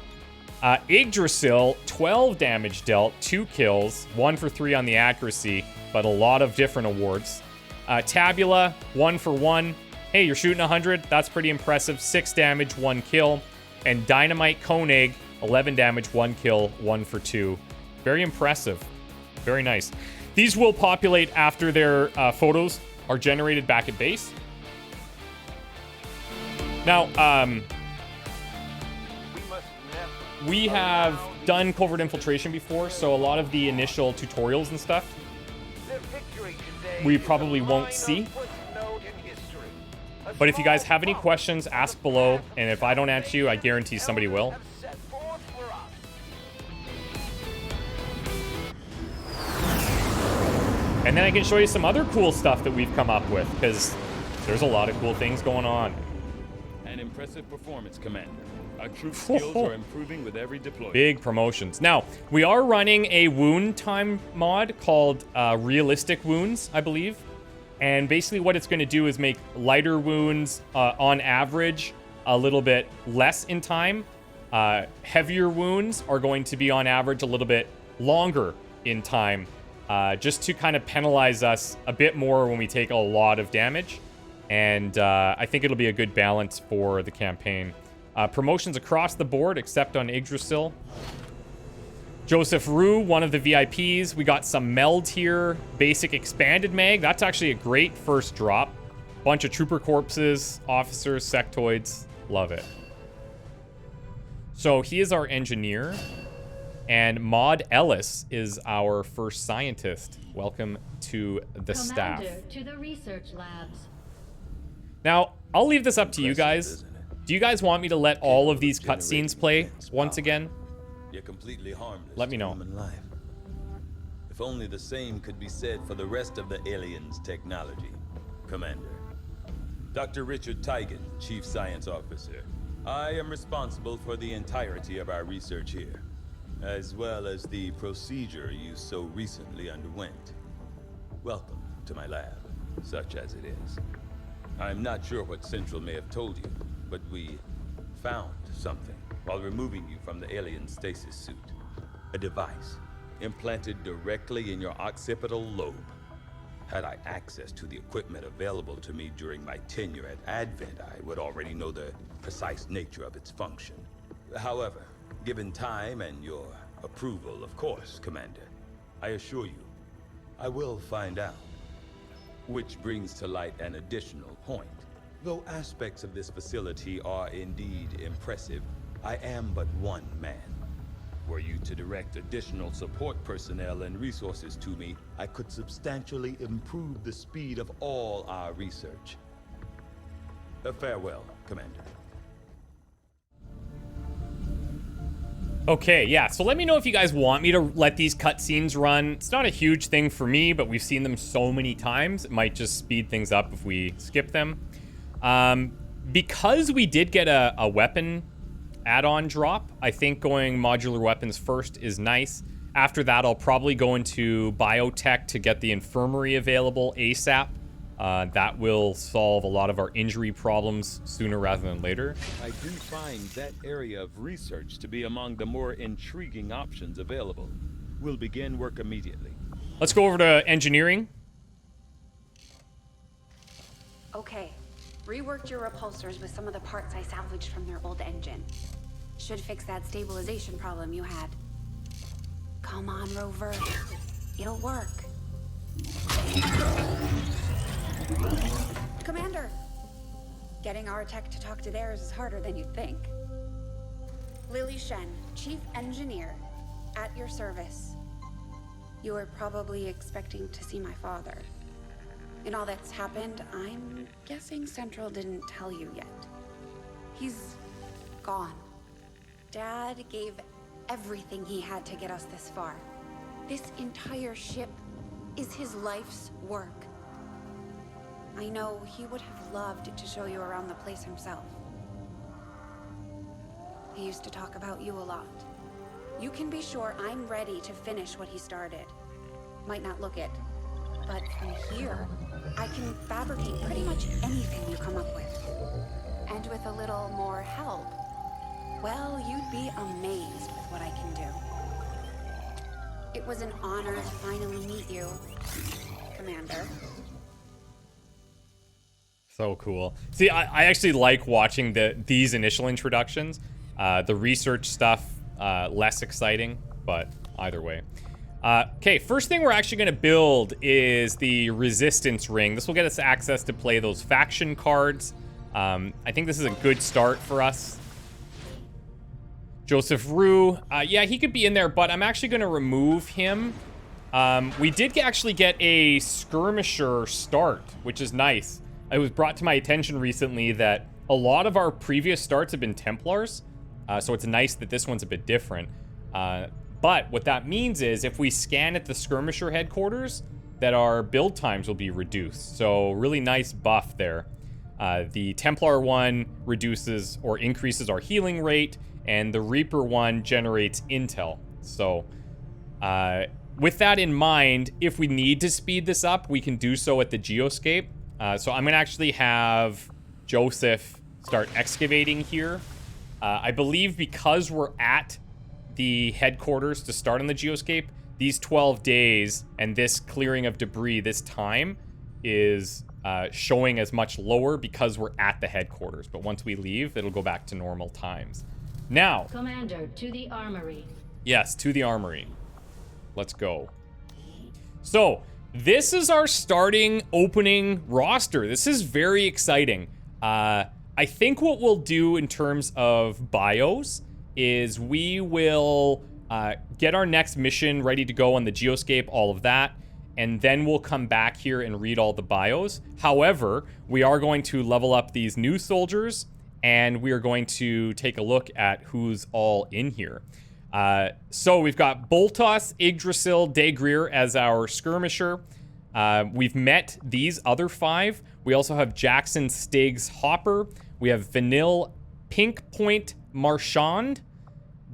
Speaker 1: Yggdrasil, 12 damage dealt, 2 kills, 1 for 3 on the accuracy, but a lot of different awards. Tabula, 1 for 1. Hey, you're shooting 100. That's pretty impressive. 6 damage, 1 kill. And Dynamite Koenig, 11 damage, 1 kill, 1 for 2. Very impressive. Very nice. These will populate after their photos are generated back at base. Now, we have done Covert Infiltration before, so a lot of the initial tutorials and stuff we probably won't see. But if you guys have any questions, ask below, and if I don't answer you, I guarantee somebody will. And then I can show you some other cool stuff that we've come up with, because there's a lot of cool things going on.
Speaker 5: An impressive performance, Commander. Our troop skills are improving with every deployment.
Speaker 1: Big promotions. Now, we are running a wound time mod called Realistic Wounds, I believe. And basically what it's going to do is make lighter wounds, on average, a little bit less in time. Heavier wounds are going to be, on average, a little bit longer in time. Just to kind of penalize us a bit more when we take a lot of damage. And I think it'll be a good balance for the campaign. Promotions across the board, except on Yggdrasil. Joseph Rue, one of the VIPs. We got some meld here. Basic expanded mag. That's actually a great first drop. Bunch of trooper corpses, officers, sectoids. Love it. So he is our engineer. And Maud Ellis is our first scientist. Welcome to the staff.
Speaker 6: To the research labs.
Speaker 1: Now, I'll leave this up to you guys. Do you guys want me to let all of these cutscenes play once again?
Speaker 7: You're completely harmless.
Speaker 1: Let me know.
Speaker 7: To human life. If only the same could be said for the rest of the aliens' technology, Commander. Dr. Richard Teigen, Chief Science Officer. I am responsible for the entirety of our research here, as well as the procedure you so recently underwent. Welcome to my lab, such as it is. I'm not sure what Central may have told you, but we found something while removing you from the alien stasis suit. A device implanted directly in your occipital lobe. Had I access to the equipment available to me during my tenure at Advent, I would already know the precise nature of its function. However, given time and your approval, of course, Commander, I assure you, I will find out. Which brings to light an additional point. Though aspects of this facility are indeed impressive, I am but one man. Were you to direct additional support personnel and resources to me, I could substantially improve the speed of all our research. Farewell, Commander.
Speaker 1: Okay, yeah, so let me know if you guys want me to let these cutscenes run. It's not a huge thing for me, but we've seen them so many times. It might just speed things up if we skip them. Because we did get a weapon add-on drop, I think going modular weapons first is nice. After that, I'll probably go into biotech to get the infirmary available ASAP. That will solve a lot of our injury problems sooner rather than later.
Speaker 5: I do find that area of research to be among the more intriguing options available. We'll begin work immediately.
Speaker 1: Let's go over to engineering.
Speaker 8: Okay. Reworked your repulsors with some of the parts I salvaged from their old engine. Should fix that stabilization problem you had. Come on, Rover. It'll work. Commander! Getting our tech to talk to theirs is harder than you'd think. Lily Shen, Chief Engineer, at your service. You were probably expecting to see my father. In all that's happened, I'm guessing Central didn't tell you yet. He's gone. Dad gave everything he had to get us this far. This entire ship is his life's work. I know he would have loved to show you around the place himself. He used to talk about you a lot. You can be sure I'm ready to finish what he started. Might not look it, but from here, I can fabricate pretty much anything you come up with. And with a little more help, well, you'd be amazed with what I can do. It was an honor to finally meet you, Commander.
Speaker 1: So cool. See, I actually like watching these initial introductions. The research stuff, less exciting, but either way. Okay, first thing we're actually going to build is the Resistance Ring. This will get us access to play those faction cards. I think this is a good start for us. Joseph Rue, yeah, he could be in there, but I'm actually going to remove him. We did actually get a skirmisher start, which is nice. It was brought to my attention recently that a lot of our previous starts have been Templars, so it's nice that this one's a bit different. But what that means is if we scan at the skirmisher headquarters, that our build times will be reduced. So really nice buff there. The Templar one reduces or increases our healing rate, and the Reaper one generates intel. So with that in mind, if we need to speed this up, we can do so at the Geoscape. So I'm gonna actually have Joseph start excavating here. I believe because we're at the headquarters to start on the Geoscape, these 12 days and this clearing of debris, this time is showing as much lower because we're at the headquarters. But once we leave, it'll go back to normal times. Now,
Speaker 6: Commander, to the armory.
Speaker 1: yes, to the armory. Let's go. So, this is our starting opening roster. This is very exciting. I think what we'll do in terms of bios is we will get our next mission ready to go on the Geoscape, all of that, and then we'll come back here and read all the bios. However, we are going to level up these new soldiers, and we are going to take a look at who's all in here. So we've got Boltos, Yggdrasil, Degreer as our skirmisher. We've met these other 5. We also have Jackson, Stiggs, Hopper. We have Vanille, Pink Point, Marchand,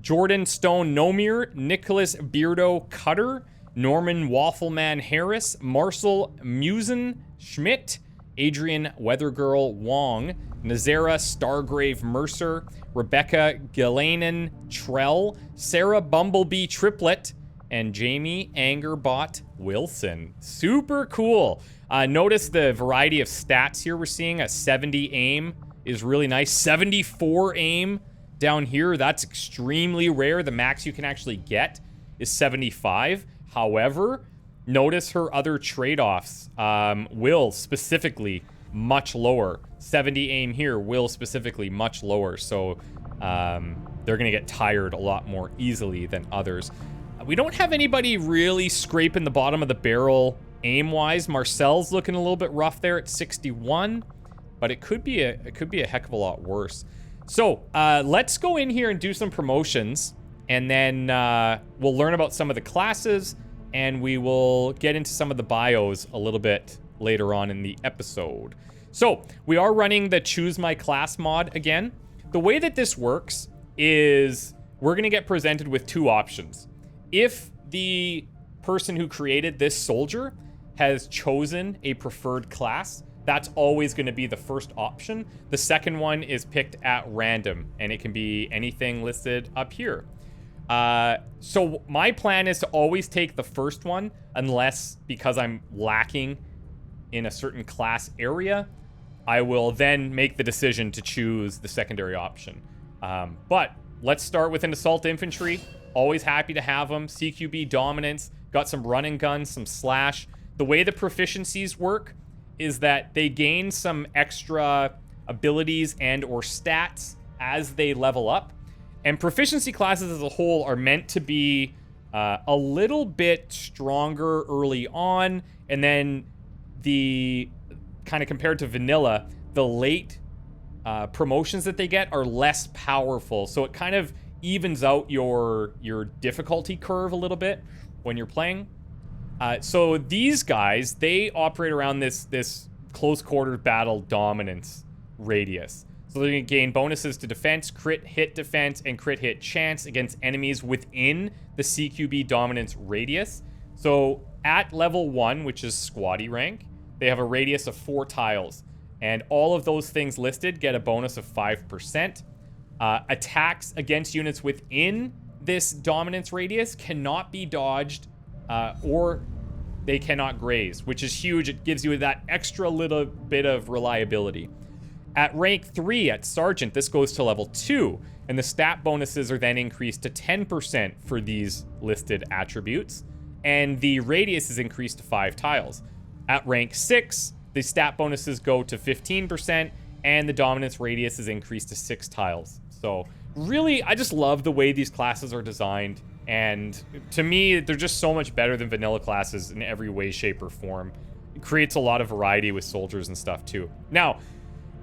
Speaker 1: Jordan Stone, Nomir, Nicholas Beardo, Cutter, Norman Waffleman Harris, Marcel Muhzn, Schmidt, Adrian Weathergirl Wong, Nazera Stargrave Mercer, Rebecca Ghilan'nain Trell, Sarah Bumblebee Triplet, and Jamie Angerbot Wilson. Super cool. Notice the variety of stats here we're seeing. A 70 aim is really nice. 74 aim down here, that's extremely rare. The max you can actually get is 75. However, notice her other trade-offs. Will specifically much lower. 70 aim here, will specifically much lower. So they're gonna get tired a lot more easily than others. We don't have anybody really scraping the bottom of the barrel aim-wise. Marcel's looking a little bit rough there at 61, but it could be a heck of a lot worse. So let's go in here and do some promotions, and then we'll learn about some of the classes, and we will get into some of the bios a little bit later on in the episode. So we are running the Choose My Class mod again. The way that this works is we're going to get presented with 2 options. If the person who created this soldier has chosen a preferred class, that's always going to be the first option. The second one is picked at random, and it can be anything listed up here. So my plan is to always take the first one, unless because I'm lacking in a certain class area, I will then make the decision to choose the secondary option. But let's start with an assault infantry. Always happy to have them. CQB dominance, got some run and guns, some slash. The way the proficiencies work is that they gain some extra abilities and or stats as they level up. And proficiency classes as a whole are meant to be a little bit stronger early on, and then the kind of compared to vanilla, the late promotions that they get are less powerful. So it kind of evens out your difficulty curve a little bit when you're playing. So these guys, they operate around this close quarters battle dominance radius. So they're going to gain bonuses to defense, crit hit defense, and crit hit chance against enemies within the CQB dominance radius. So at level 1, which is squatty rank, they have a radius of 4 tiles. And all of those things listed get a bonus of 5%. Attacks against units within this dominance radius cannot be dodged or they cannot graze, which is huge. It gives you that extra little bit of reliability. At rank 3, at Sergeant, this goes to level 2, and the stat bonuses are then increased to 10% for these listed attributes, and the radius is increased to 5 tiles. At rank 6, the stat bonuses go to 15%, and the dominance radius is increased to 6 tiles. So really, I just love the way these classes are designed, and to me, they're just so much better than vanilla classes in every way, shape, or form. It creates a lot of variety with soldiers and stuff too. Now,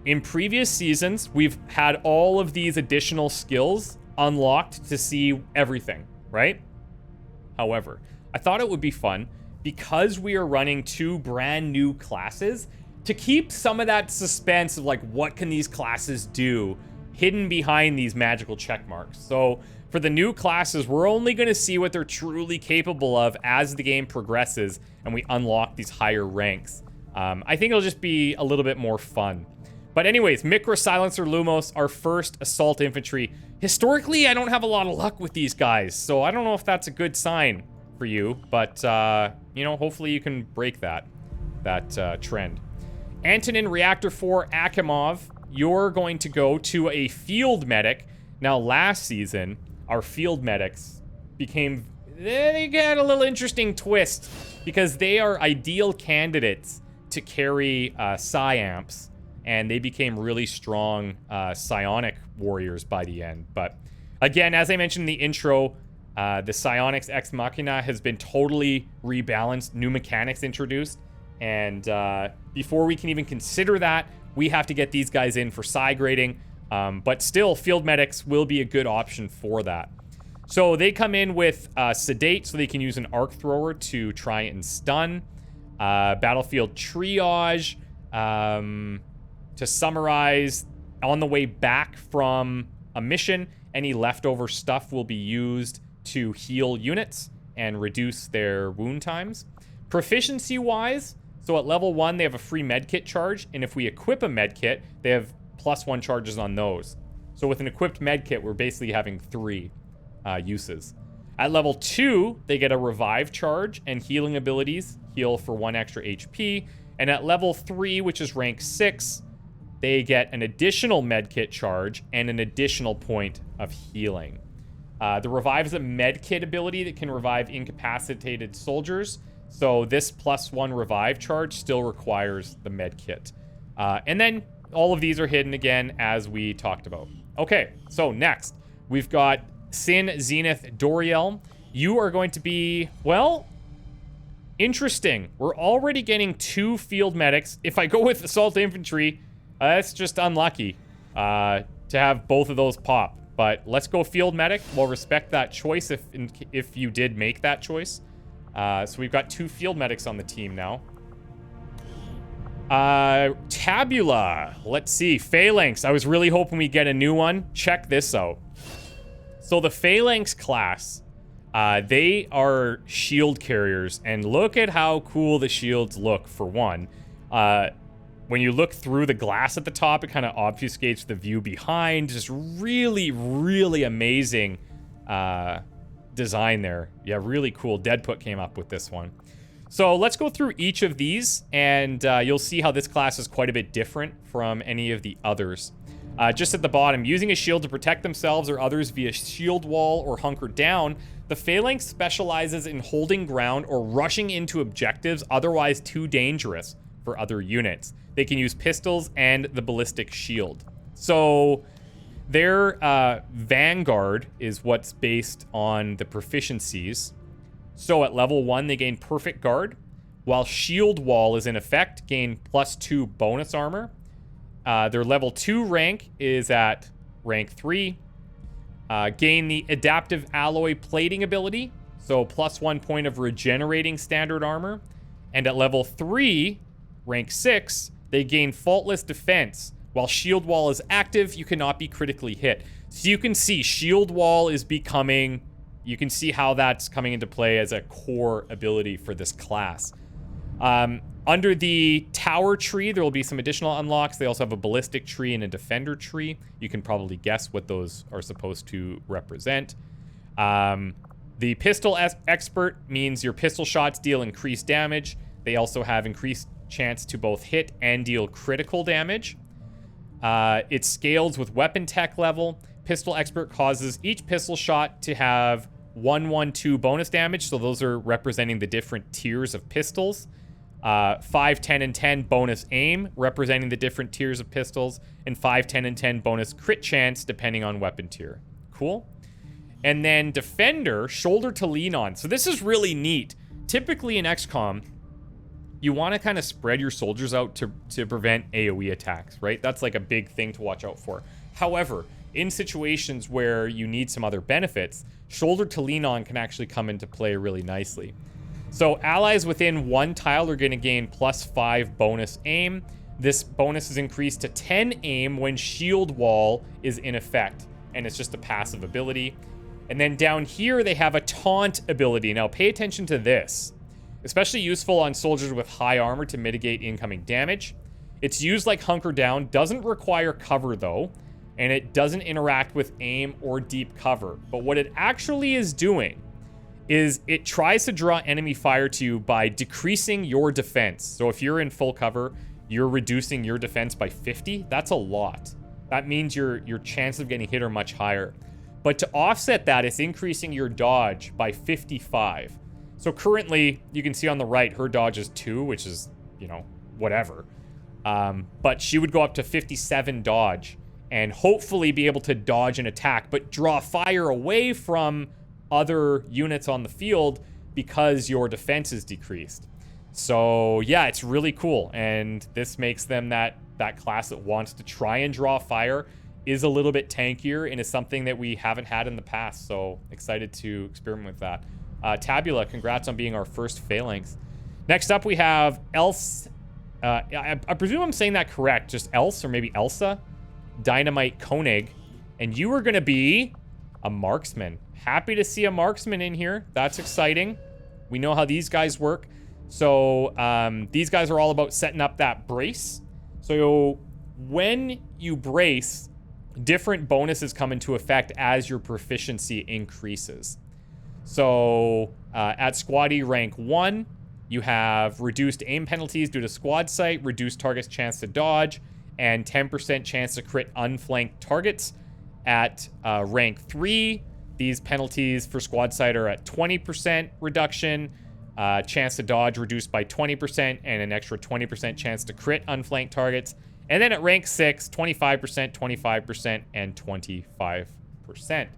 Speaker 1: in previous seasons, we've had all of these additional skills unlocked to see everything, right? However, I thought it would be fun, because we are running 2 brand new classes, to keep some of that suspense of like, what can these classes do, hidden behind these magical check marks. So for the new classes, we're only going to see what they're truly capable of as the game progresses and we unlock these higher ranks. I think it'll just be a little bit more fun. But anyways, Micro Silencer Lumos, our first assault infantry. Historically, I don't have a lot of luck with these guys, so I don't know if that's a good sign for you, but, you know, hopefully you can break that trend. Antonin ReaktorFour Akimov, you're going to go to a field medic. Now, last season, our field medics they got a little interesting twist, because they are ideal candidates to carry Psi-Amps, and they became really strong psionic warriors by the end. But again, as I mentioned in the intro, the Psionics Ex Machina has been totally rebalanced, new mechanics introduced, and before we can even consider that, we have to get these guys in for psi grading, but still, field medics will be a good option for that. So they come in with Sedate, so they can use an arc thrower to try and stun, battlefield triage. To summarize, on the way back from a mission, any leftover stuff will be used to heal units and reduce their wound times. Proficiency-wise, so at level 1, they have a free medkit charge, and if we equip a medkit, they have +1 charges on those. So with an equipped medkit, we're basically having 3 uses. At level 2, they get a revive charge and healing abilities, heal for 1 extra HP, and at level 3, which is rank 6, they get an additional medkit charge and an additional point of healing. The revive is a medkit ability that can revive incapacitated soldiers, so this +1 revive charge still requires the medkit. And then all of these are hidden again, as we talked about. Okay, so next, we've got Sin Zenith Doriel. You are going to be, well, interesting. We're already getting 2 field medics. If I go with assault infantry, that's just unlucky to have both of those pop. But let's go field medic. We'll respect that choice if you did make that choice. So we've got 2 field medics on the team now. Tabula. Let's see. Phalanx. I was really hoping we get a new one. Check this out. So the Phalanx class, they are shield carriers. And look at how cool the shields look, for one. When you look through the glass at the top, it kind of obfuscates the view behind. Just really, really amazing design there. Yeah, really cool. Deadput came up with this one. So let's go through each of these, and you'll see how this class is quite a bit different from any of the others. Just at the bottom, using a shield to protect themselves or others via shield wall or hunker down, the Phalanx specializes in holding ground or rushing into objectives otherwise too dangerous for other units. They can use pistols and the ballistic shield. So their Vanguard is what's based on the proficiencies. So at level 1, they gain perfect guard, while shield wall is in effect, gain +2 bonus armor. Their level 2 rank is at rank 3. Gain the adaptive alloy plating ability, so +1 point of regenerating standard armor. And at level 3, rank 6, they gain faultless defense, While shield wall is active, you cannot be critically hit. So you can see shield wall is becoming, you can see how that's coming into play as a core ability for this class. Under the tower tree, there will be some additional unlocks. They also have a ballistic tree and a defender tree. You can probably guess what those are supposed to represent. The pistol expert means your pistol shots deal increased damage. They also have increased chance to both hit and deal critical damage. It scales with weapon tech level. Pistol expert causes each pistol shot to have 1/1/2 bonus damage. So those are representing the different tiers of pistols. 5, 10, and 10 bonus aim, representing the different tiers of pistols, and 5, 10, and 10 bonus crit chance, depending on weapon tier. Cool. And then defender, shoulder to lean on. So this is really neat. Typically in XCOM, you want to kind of spread your soldiers out to prevent AoE attacks, right? That's like a big thing to watch out for. However, in situations where you need some other benefits, shoulder to lean on can actually come into play really nicely. So allies within one tile are going to gain +5 bonus aim. This bonus is increased to 10 aim when shield wall is in effect, and it's just a passive ability. And then down here, they have a taunt ability. Now pay attention to this. Especially useful on soldiers with high armor to mitigate incoming damage. It's used like hunker down, doesn't require cover though, and it doesn't interact with aim or deep cover. But what it actually is doing is it tries to draw enemy fire to you by decreasing your defense. So if you're in full cover, you're reducing your defense by 50. That's a lot. That means your chance of getting hit are much higher. But to offset that, it's increasing your dodge by 55. So currently, you can see on the right, her dodge is 2, which is, you know, whatever. But she would go up to 57 dodge and hopefully be able to dodge an attack, but draw fire away from other units on the field because your defense is decreased. So yeah, it's really cool. And this makes them that class that wants to try and draw fire, is a little bit tankier, and is something that we haven't had in the past. So excited to experiment with that. Tabula, congrats on being our first Phalanx. Next up, we have Else. I presume I'm saying that correct. Just Else, or maybe Elsa. Dynamite Koenig. And you are going to be a marksman. Happy to see a marksman in here. That's exciting. We know how these guys work. So these guys are all about setting up that brace. So when you brace, different bonuses come into effect as your proficiency increases. So at Squaddy rank 1, you have reduced aim penalties due to squad sight, reduced target's chance to dodge, and 10% chance to crit unflanked targets. At rank 3, these penalties for squad sight are at 20% reduction, chance to dodge reduced by 20%, and an extra 20% chance to crit unflanked targets. And then at rank 6, 25%, 25%, and 25%.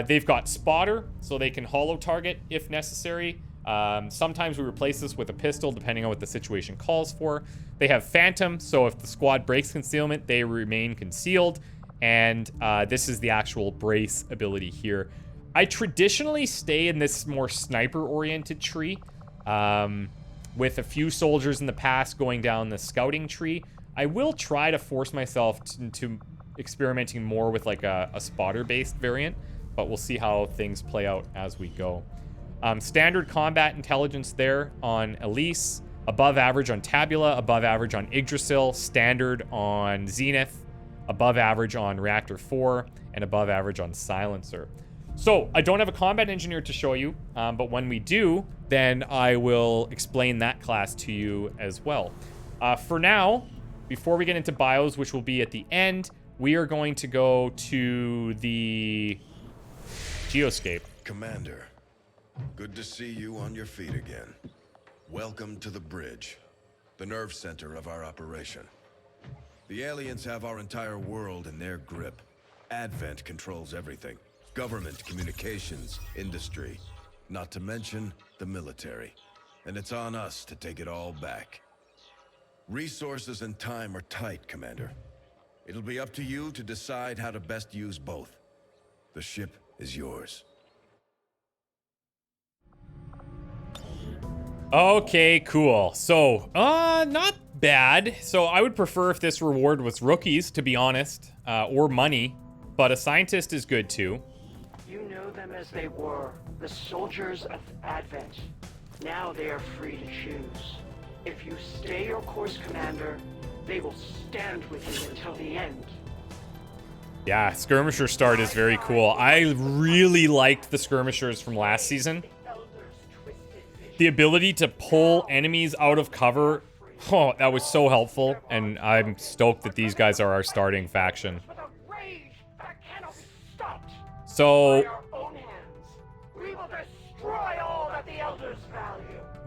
Speaker 1: They've got spotter, so they can holo target if necessary. Sometimes we replace this with a pistol, depending on what the situation calls for. They have phantom, so if the squad breaks concealment, they remain concealed. And this is the actual brace ability here. I traditionally stay in this more sniper-oriented tree, with a few soldiers in the past going down the scouting tree. I will try to force myself to experimenting more with like a spotter-based variant, but we'll see how things play out as we go. Standard combat intelligence there on Elise, above average on Tabula, above average on Yggdrasil, standard on Zenith, above average on ReaktorFour, and above average on Silencer. So I don't have a combat engineer to show you, but when we do, then I will explain that class to you as well. For now, before we get into bios, which will be at the end, we are going to go to the Geoscape.
Speaker 9: Commander, good to see you on your feet again. Welcome to the bridge, the nerve center of our operation. The aliens have our entire world in their grip. Advent controls everything. Government, communications, industry, not to mention the military. And it's on us to take it all back. Resources and time are tight, Commander. It'll be up to you to decide how to best use both. The ship is yours.
Speaker 1: Okay, cool. So, not bad. So I would prefer if this reward was rookies, to be honest, or money, but a scientist is good too.
Speaker 10: You know them as they were, the soldiers of Advent. Now they are free to choose. If you stay your course, Commander, they will stand with you until the end.
Speaker 1: Yeah, skirmisher start is very cool. I really liked the skirmishers from last season. The ability to pull enemies out of cover, oh, that was so helpful, and I'm stoked that these guys are our starting faction. So,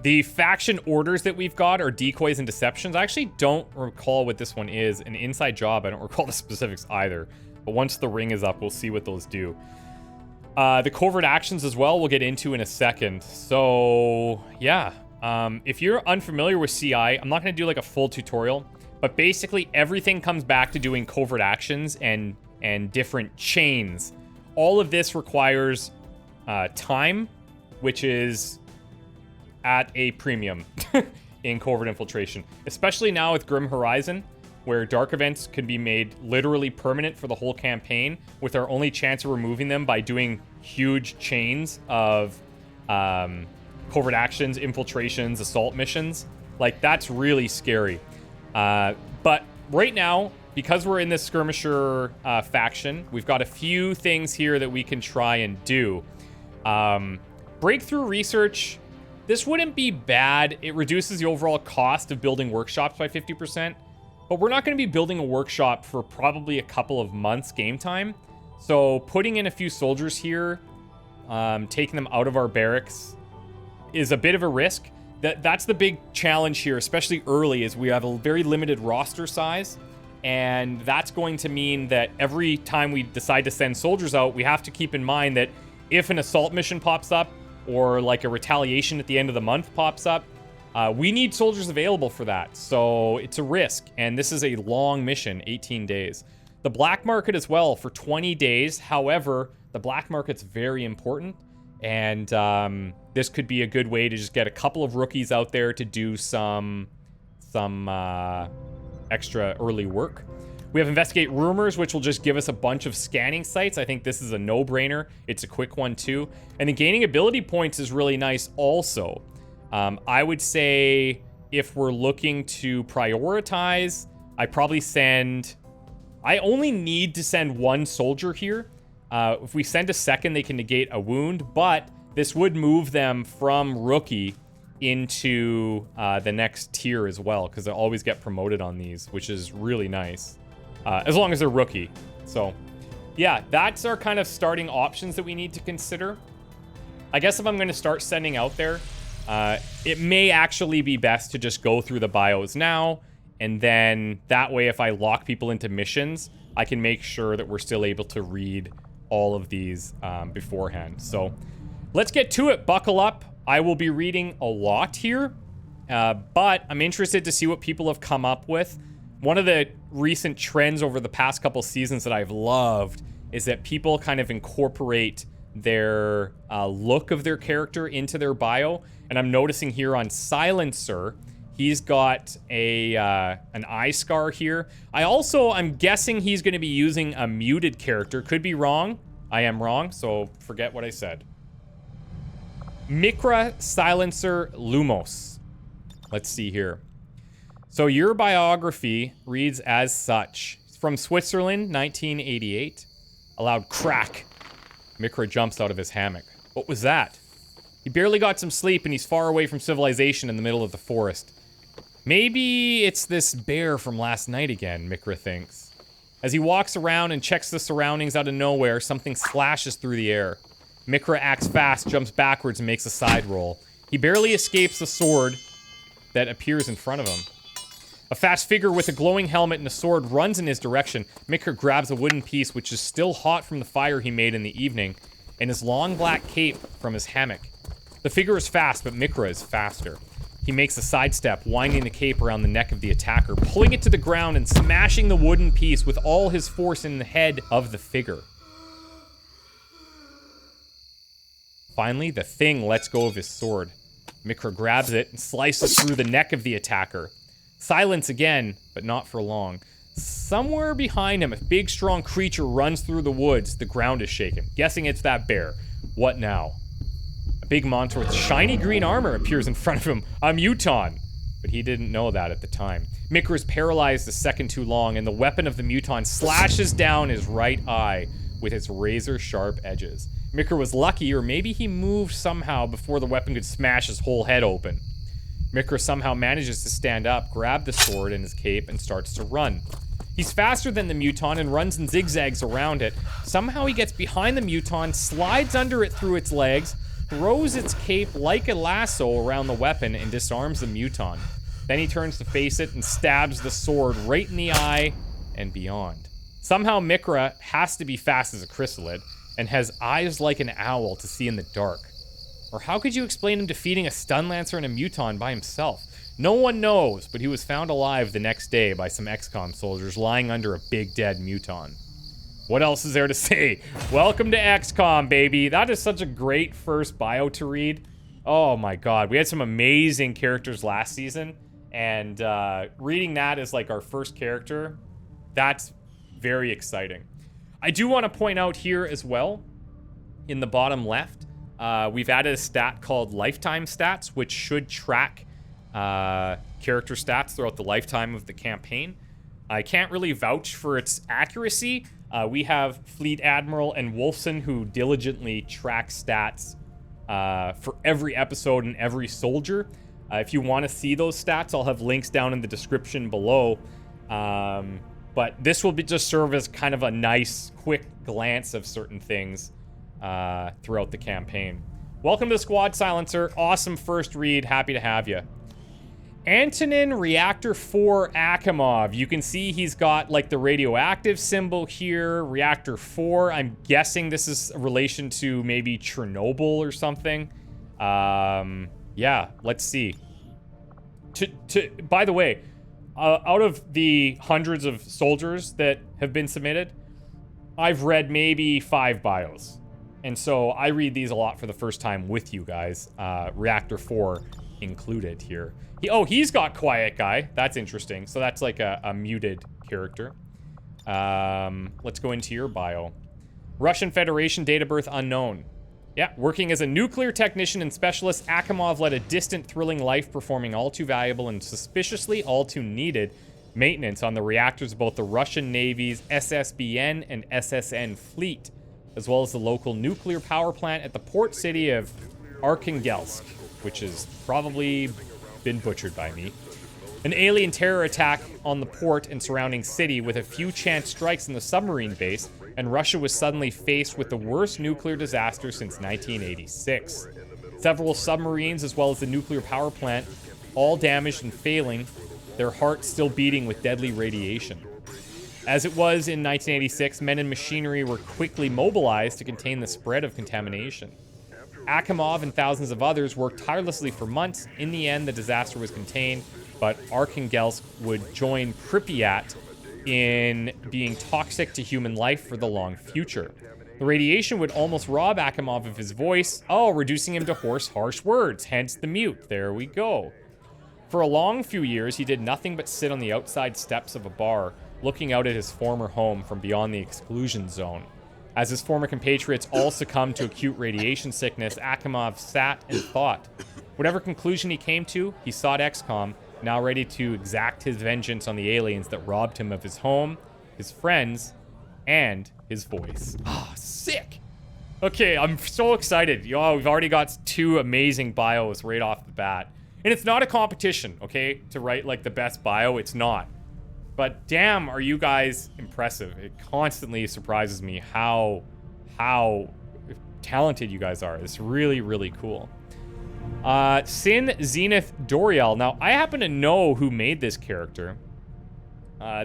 Speaker 1: the faction orders that we've got are decoys and deceptions. I actually don't recall what this one is. An inside job, I don't recall the specifics either. But once the ring is up, we'll see what those do. The covert actions as well, we'll get into in a second. So, yeah. If you're unfamiliar with CI, I'm not going to do like a full tutorial. But basically, everything comes back to doing covert actions and different chains. All of this requires time, which is at a premium in Covert Infiltration. Especially now with Grim Horizon, where dark events can be made literally permanent for the whole campaign, with our only chance of removing them by doing huge chains of covert actions, infiltrations, assault missions. Like, that's really scary. But right now, because we're in this skirmisher faction, we've got a few things here that we can try and do. Breakthrough research, this wouldn't be bad. It reduces the overall cost of building workshops by 50%. But we're not going to be building a workshop for probably a couple of months game time. So putting in a few soldiers here, taking them out of our barracks is a bit of a risk. That's the big challenge here, especially early, is we have a very limited roster size. And that's going to mean that every time we decide to send soldiers out, we have to keep in mind that if an assault mission pops up, or like a retaliation at the end of the month pops up, we need soldiers available for that. So it's a risk, and this is a long mission, 18 days. The black market as well for 20 days. However, the black market's very important, and this could be a good way to just get a couple of rookies out there to do some extra early work. We have Investigate Rumors, which will just give us a bunch of scanning sites. I think this is a no-brainer. It's a quick one, too. And the gaining ability points is really nice also. I would say if we're looking to prioritize, I only need to send one soldier here. If we send a second, they can negate a wound, but this would move them from rookie into the next tier as well, because they'll always get promoted on these, which is really nice. As long as they're rookie. So, yeah, that's our kind of starting options that we need to consider. I guess if I'm going to start sending out there, it may actually be best to just go through the bios now, and then that way if I lock people into missions, I can make sure that we're still able to read all of these beforehand. So, let's get to it. Buckle up. I will be reading a lot here, but I'm interested to see what people have come up with. One of the recent trends over the past couple seasons that I've loved is that people kind of incorporate their look of their character into their bio. And I'm noticing here on Silencer, he's got an eye scar here. I'm guessing he's going to be using a muted character. Could be wrong. I am wrong, so forget what I said. Micra Silencer Lumos. Let's see here. So your biography reads as such. From Switzerland, 1988. A loud crack. Micra jumps out of his hammock. What was that? He barely got some sleep and he's far away from civilization in the middle of the forest. Maybe it's this bear from last night again, Micra thinks. As he walks around and checks the surroundings out of nowhere, something slashes through the air. Micra acts fast, jumps backwards, and makes a side roll. He barely escapes the sword that appears in front of him. A fast figure with a glowing helmet and a sword runs in his direction. Micra grabs a wooden piece which is still hot from the fire he made in the evening, and his long black cape from his hammock. The figure is fast, but Micra is faster. He makes a sidestep, winding the cape around the neck of the attacker, pulling it to the ground and smashing the wooden piece with all his force in the head of the figure. Finally, the thing lets go of his sword. Mikra grabs it and slices through the neck of the attacker. Silence again, but not for long. Somewhere behind him, a big, strong creature runs through the woods. The ground is shaken. Guessing it's that bear. What now? A big monster with shiny green armor appears in front of him. A Muton. But he didn't know that at the time. Mikra is paralyzed a second too long, and the weapon of the Muton slashes down his right eye with its razor-sharp edges. Mikra was lucky, or maybe he moved somehow before the weapon could smash his whole head open. Mikra somehow manages to stand up, grab the sword in his cape, and starts to run. He's faster than the Muton and runs in zigzags around it. Somehow he gets behind the Muton, slides under it through its legs, throws its cape like a lasso around the weapon, and disarms the Muton. Then he turns to face it and stabs the sword right in the eye and beyond. Somehow Mikra has to be fast as a chrysalid and has eyes like an owl to see in the dark. Or how could you explain him defeating a stun lancer and a Muton by himself? No one knows, but he was found alive the next day by some XCOM soldiers lying under a big dead Muton. What else is there to say? Welcome to XCOM, baby. That is such a great first bio to read. Oh my god, we had some amazing characters last season, and reading that as like our first character, that's very exciting. I do want to point out here as well, in the bottom left, we've added a stat called Lifetime Stats, which should track character stats throughout the lifetime of the campaign. I can't really vouch for its accuracy. We have Fleet Admiral and Wolfson who diligently track stats for every episode and every soldier. If you want to see those stats, I'll have links down in the description below. But this will just serve as kind of a nice, quick glance of certain things throughout the campaign. Welcome to Squad Silencer. Awesome first read. Happy to have you. Antonin ReaktorFour Akimov. You can see he's got like the radioactive symbol here. ReaktorFour. I'm guessing this is a relation to maybe Chernobyl or something. Yeah, let's see. By the way, out of the hundreds of soldiers that have been submitted, I've read maybe 5 bios. And so I read these a lot for the first time with you guys. ReaktorFour included here. He's got Quiet Guy. That's interesting. So that's like a muted character. Let's go into your bio. Russian Federation, date of birth unknown. Yeah, working as a nuclear technician and specialist, Akimov led a distant, thrilling life, performing all too valuable and suspiciously all too needed maintenance on the reactors of both the Russian Navy's SSBN and SSN fleet, as well as the local nuclear power plant at the port city of Arkhangelsk, which has probably been butchered by me. An alien terror attack on the port and surrounding city with a few chance strikes in the submarine base, and Russia was suddenly faced with the worst nuclear disaster since 1986. Several submarines, as well as the nuclear power plant, all damaged and failing, their hearts still beating with deadly radiation. As it was in 1986, men and machinery were quickly mobilized to contain the spread of contamination. Akimov and thousands of others worked tirelessly for months. In the end, the disaster was contained, but Arkhangelsk would join Pripyat in being toxic to human life for the long future. The radiation would almost rob Akimov of his voice, reducing him to hoarse, harsh words, hence the mute. There we go. For a long few years, he did nothing but sit on the outside steps of a bar, looking out at his former home from beyond the exclusion zone. As his former compatriots all succumbed to acute radiation sickness, Akimov sat and thought. Whatever conclusion he came to, he sought XCOM, now ready to exact his vengeance on the aliens that robbed him of his home, his friends, and his voice. Sick! Okay, I'm so excited. We've already got 2 amazing bios right off the bat. And it's not a competition, okay, to write like the best bio. It's not. But damn, are you guys impressive. It constantly surprises me how talented you guys are. It's really, really cool. Sin Zenith Doriel. Now, I happen to know who made this character.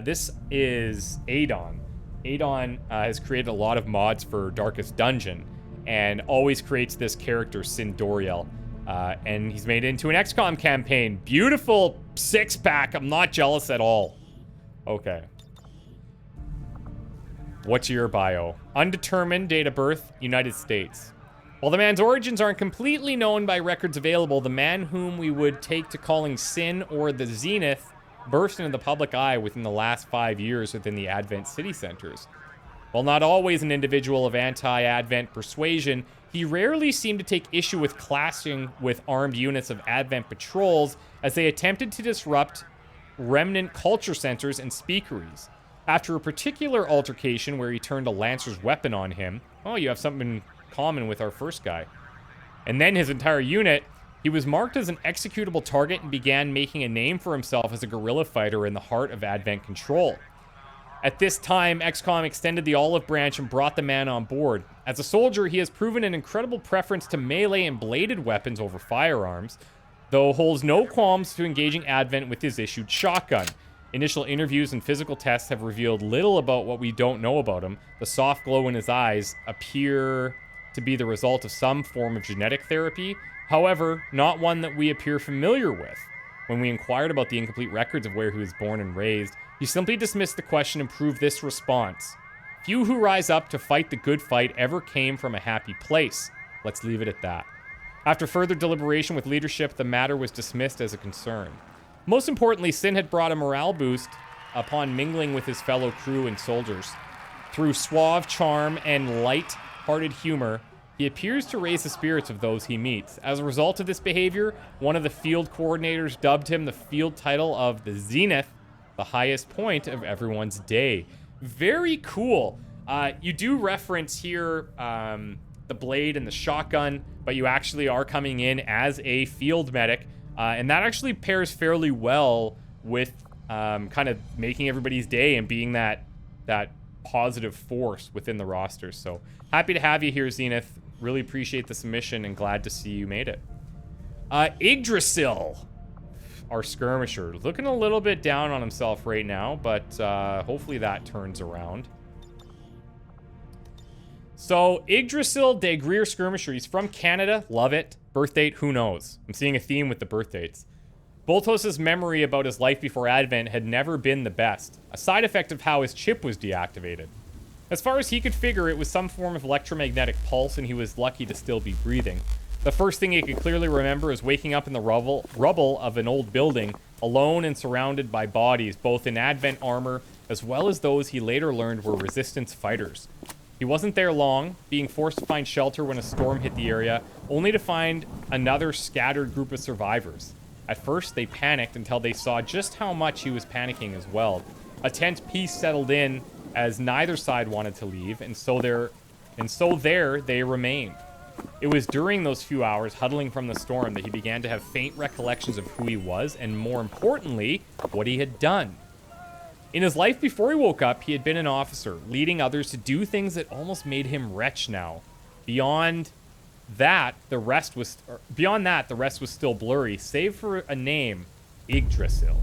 Speaker 1: This is Adon. Adon has created a lot of mods for Darkest Dungeon and always creates this character, Sin Doriel. And he's made it into an XCOM campaign. Beautiful 6-pack. I'm not jealous at all. Okay. What's your bio? Undetermined, date of birth, United States. While the man's origins aren't completely known by records available, the man whom we would take to calling Sin or the Zenith burst into the public eye within the last 5 years within the Advent city centers. While not always an individual of anti-Advent persuasion, he rarely seemed to take issue with clashing with armed units of Advent patrols as they attempted to disrupt remnant culture centers and speakeries. After a particular altercation where he turned a Lancer's weapon on him, oh, you have something in common with our first guy, and then his entire unit, he was marked as an executable target and began making a name for himself as a guerrilla fighter in the heart of Advent control. At this time, XCOM extended the olive branch and brought the man on board. As a soldier, he has proven an incredible preference to melee and bladed weapons over firearms, though holds no qualms to engaging Advent with his issued shotgun. Initial interviews and physical tests have revealed little about what we don't know about him. The soft glow in his eyes appear to be the result of some form of genetic therapy, however, not one that we appear familiar with. When we inquired about the incomplete records of where he was born and raised, he simply dismissed the question and proved this response: "Few who rise up to fight the good fight ever came from a happy place." Let's leave it at that. After further deliberation with leadership, the matter was dismissed as a concern. Most importantly, Sin had brought a morale boost upon mingling with his fellow crew and soldiers. Through suave charm and light-hearted humor, he appears to raise the spirits of those he meets. As a result of this behavior, one of the field coordinators dubbed him the field title of the Zenith, the highest point of everyone's day. Very cool. You do reference here the blade and the shotgun, but you actually are coming in as a field medic, and that actually pairs fairly well with kind of making everybody's day and being that positive force within the roster. So happy to have you here, Zenith. Really appreciate the submission and glad to see you made it. Yggdrasil, our skirmisher, looking a little bit down on himself right now, but hopefully that turns around. So Yggdrasil de Greer skirmisher, he's from Canada, love it. Birth date, who knows? I'm seeing a theme with the birth dates. Boltos' memory about his life before Advent had never been the best, a side effect of how his chip was deactivated. As far as he could figure, it was some form of electromagnetic pulse, and he was lucky to still be breathing. The first thing he could clearly remember is waking up in the rubble of an old building, alone and surrounded by bodies, both in Advent armor, as well as those he later learned were Resistance fighters. He wasn't there long, being forced to find shelter when a storm hit the area, only to find another scattered group of survivors. At first, they panicked until they saw just how much he was panicking as well. A tense peace settled in as neither side wanted to leave, and so there they remained. It was during those few hours huddling from the storm that he began to have faint recollections of who he was, and more importantly, what he had done. In his life before he woke up, he had been an officer, leading others to do things that almost made him wretch now. Beyond that, the rest was still blurry, save for a name, Yggdrasil.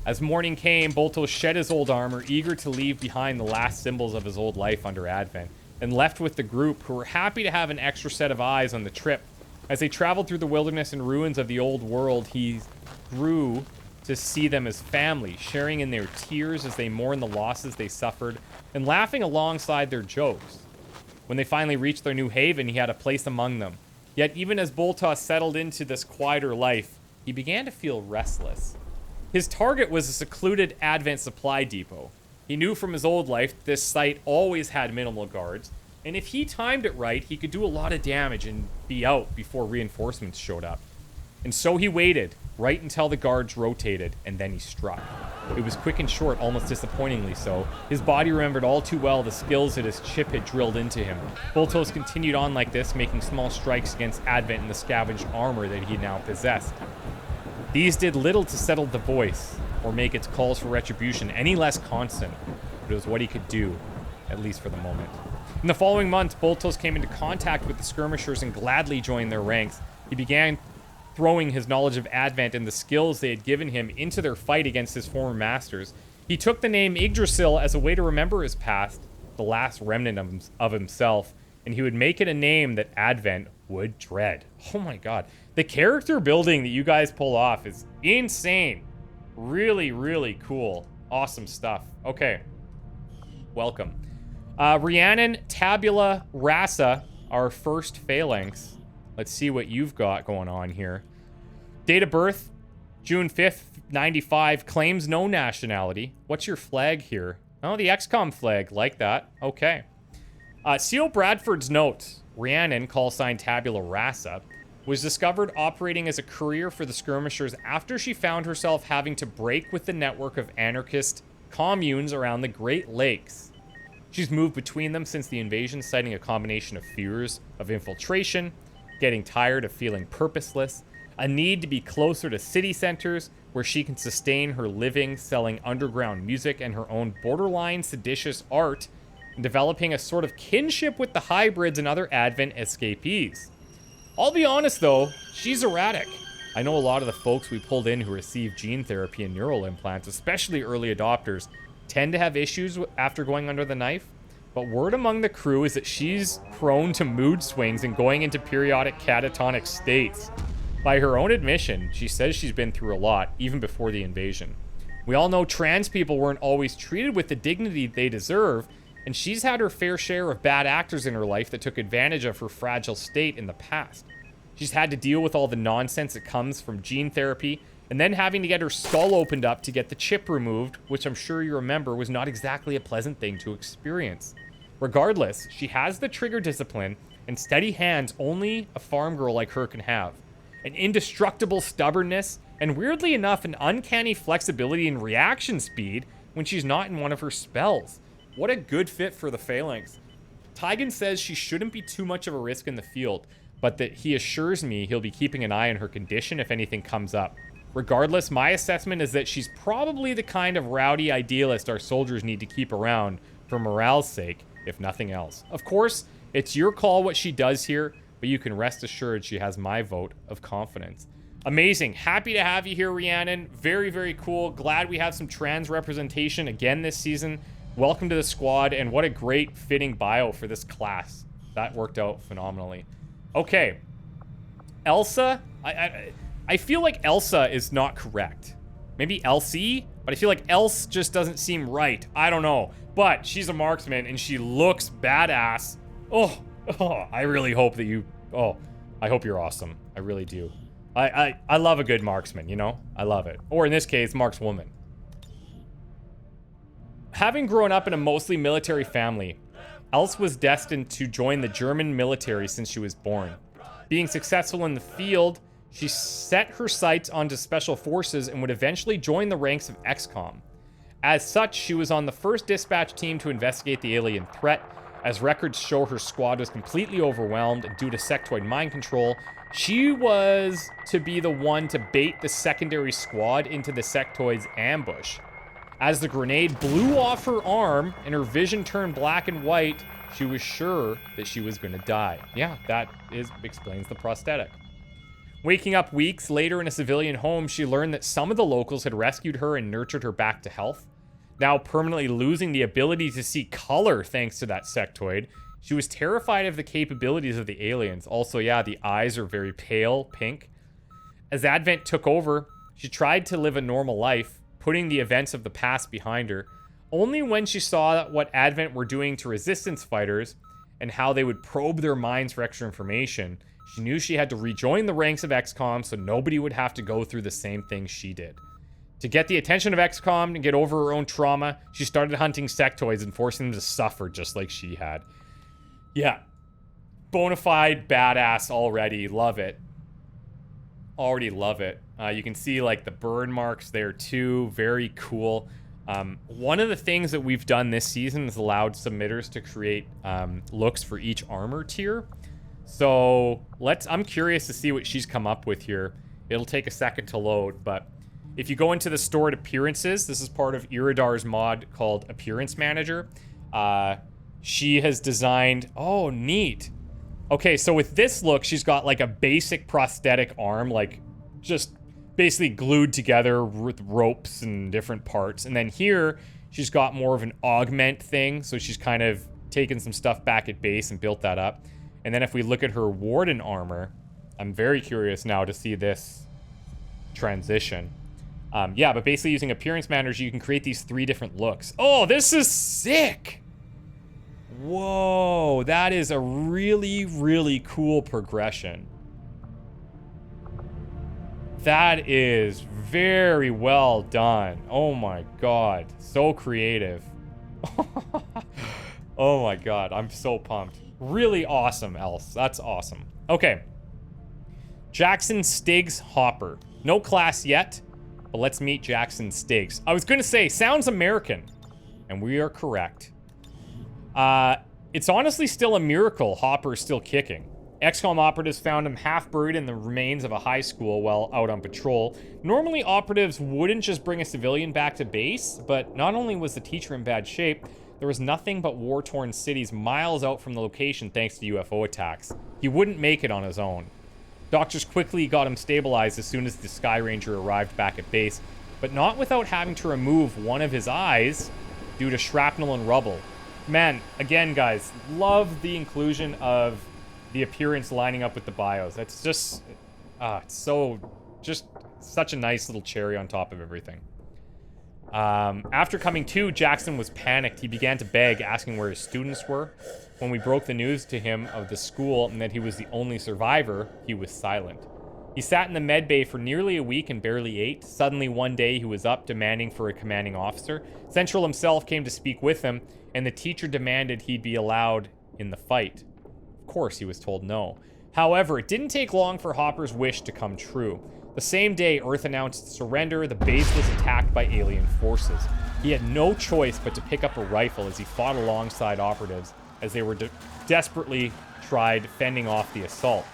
Speaker 1: As morning came, Boltos shed his old armor, eager to leave behind the last symbols of his old life under Advent, and left with the group, who were happy to have an extra set of eyes on the trip. As they traveled through the wilderness and ruins of the old world, he grew to see them as family, sharing in their tears as they mourned the losses they suffered, and laughing alongside their jokes. When they finally reached their new haven, he had a place among them. Yet even as Boltos settled into this quieter life, he began to feel restless. His target was a secluded Advent supply depot. He knew from his old life this site always had minimal guards, and if he timed it right, he could do a lot of damage and be out before reinforcements showed up. And so he waited, right until the guards rotated, and then he struck. It was quick and short, almost disappointingly so. His body remembered all too well the skills that his chip had drilled into him. Boltos continued on like this, making small strikes against Advent in the scavenged armor that he now possessed. These did little to settle the voice, or make its calls for retribution any less constant, but it was what he could do, at least for the moment. In the following months, Boltos came into contact with the skirmishers and gladly joined their ranks. He began throwing his knowledge of Advent and the skills they had given him into their fight against his former masters. He took the name Yggdrasil as a way to remember his past, the last remnant of himself, and he would make it a name that Advent would dread. Oh my god. The character building that you guys pull off is insane. Really, really cool. Awesome stuff. Okay. Welcome. Rhiannon, Tabula, Rasa our first Phalanx. Let's see what you've got going on here. Date of birth, June 5th, 95. Claims no nationality. What's your flag here? Oh, the XCOM flag. Like that. Okay. C.O. Bradford's note. Rhiannon, call sign Tabula Rasa, was discovered operating as a courier for the skirmishers after she found herself having to break with the network of anarchist communes around the Great Lakes. She's moved between them since the invasion, citing a combination of fears of infiltration, getting tired of feeling purposeless, a need to be closer to city centers where she can sustain her living selling underground music and her own borderline seditious art, and developing a sort of kinship with the hybrids and other Advent escapees. I'll be honest though, she's erratic. I know a lot of the folks we pulled in who receive gene therapy and neural implants, especially early adopters, tend to have issues after going under the knife, but word among the crew is that she's prone to mood swings and going into periodic catatonic states. By her own admission, she says she's been through a lot, even before the invasion. We all know trans people weren't always treated with the dignity they deserve, and she's had her fair share of bad actors in her life that took advantage of her fragile state in the past. She's had to deal with all the nonsense that comes from gene therapy, and then having to get her skull opened up to get the chip removed, which I'm sure you remember was not exactly a pleasant thing to experience. Regardless, she has the trigger discipline and steady hands only a farm girl like her can have. An indestructible stubbornness, and weirdly enough, an uncanny flexibility and reaction speed when she's not in one of her spells. What a good fit for the Phalanx. Tygan says she shouldn't be too much of a risk in the field, but that he assures me he'll be keeping an eye on her condition if anything comes up. Regardless, my assessment is that she's probably the kind of rowdy idealist our soldiers need to keep around for morale's sake, if nothing else. Of course, it's your call what she does here, but you can rest assured she has my vote of confidence. Amazing. Happy to have you here, Rhiannon. Very, very cool. Glad we have some trans representation again this season. Welcome to the squad, and what a great fitting bio for this class. That worked out phenomenally. Okay. Elsa? I feel like Elsa is not correct. Maybe Elsie? But I feel like Else just doesn't seem right. I don't know. But she's a marksman, and she looks badass. Oh, I really hope that you... Oh, I hope you're awesome. I really do. I love a good marksman, you know? I love it. Or in this case, markswoman. Having grown up in a mostly military family, Else was destined to join the German military since she was born. Being successful in the field, she set her sights onto special forces and would eventually join the ranks of XCOM. As such, she was on the first dispatch team to investigate the alien threat. As records show, her squad was completely overwhelmed, and due to sectoid mind control, she was to be the one to bait the secondary squad into the sectoid's ambush. As the grenade blew off her arm and her vision turned black and white, she was sure that she was going to die. Yeah, that explains the prosthetic. Waking up weeks later in a civilian home, she learned that some of the locals had rescued her and nurtured her back to health. Now permanently losing the ability to see color thanks to that sectoid, she was terrified of the capabilities of the aliens. Also, yeah, the eyes are very pale pink. As Advent took over, she tried to live a normal life, putting the events of the past behind her. Only when she saw what Advent were doing to resistance fighters and how they would probe their minds for extra information, she knew she had to rejoin the ranks of XCOM so nobody would have to go through the same thing she did. To get the attention of XCOM and get over her own trauma, she started hunting sectoids and forcing them to suffer just like she had. Yeah. Bonafide badass already. Love it. Already love it. You can see like the burn marks there too. Very cool. One of the things that we've done this season is allowed submitters to create looks for each armor tier. So I'm curious to see what she's come up with here. It'll take a second to load, but if you go into the stored appearances, this is part of Iridar's mod called Appearance Manager. She has designed, oh, neat. Okay, so with this look, she's got like a basic prosthetic arm, like just basically glued together with ropes and different parts. And then here, she's got more of an augment thing. So she's kind of taken some stuff back at base and built that up. And then if we look at her Warden armor, I'm very curious now to see this transition. Yeah, but basically using Appearance Manager, you can create these 3 different looks. Oh, this is sick! Whoa, that is a really, really cool progression. That is very well done. Oh my god, so creative. Oh my god, I'm so pumped. Really awesome, Else. That's awesome. Okay. Jackson Stiggs Hopper. No class yet, but let's meet Jackson Stiggs. I was gonna say, sounds American. And we are correct. It's honestly still a miracle Hopper is still kicking. XCOM operatives found him half buried in the remains of a high school while out on patrol. Normally, operatives wouldn't just bring a civilian back to base, but not only was the teacher in bad shape, there was nothing but war-torn cities miles out from the location thanks to UFO attacks. He wouldn't make it on his own. Doctors quickly got him stabilized as soon as the Sky Ranger arrived back at base, but not without having to remove one of his eyes due to shrapnel and rubble. Man, again, guys, love the inclusion of the appearance lining up with the bios. That's just, it's so, just such a nice little cherry on top of everything. After coming to, Jackson was panicked. He began to beg, asking where his students were. When we broke the news to him of the school and that he was the only survivor, he was silent. He sat in the med bay for nearly a week and barely ate. Suddenly one day he was up demanding for a commanding officer. Central himself came to speak with him, and the teacher demanded he'd be allowed in the fight. Of course, he was told no. However, it didn't take long for Hopper's wish to come true. The same day Earth announced surrender, the base was attacked by alien forces. He had no choice but to pick up a rifle as he fought alongside operatives as they were desperately tried fending off the assault.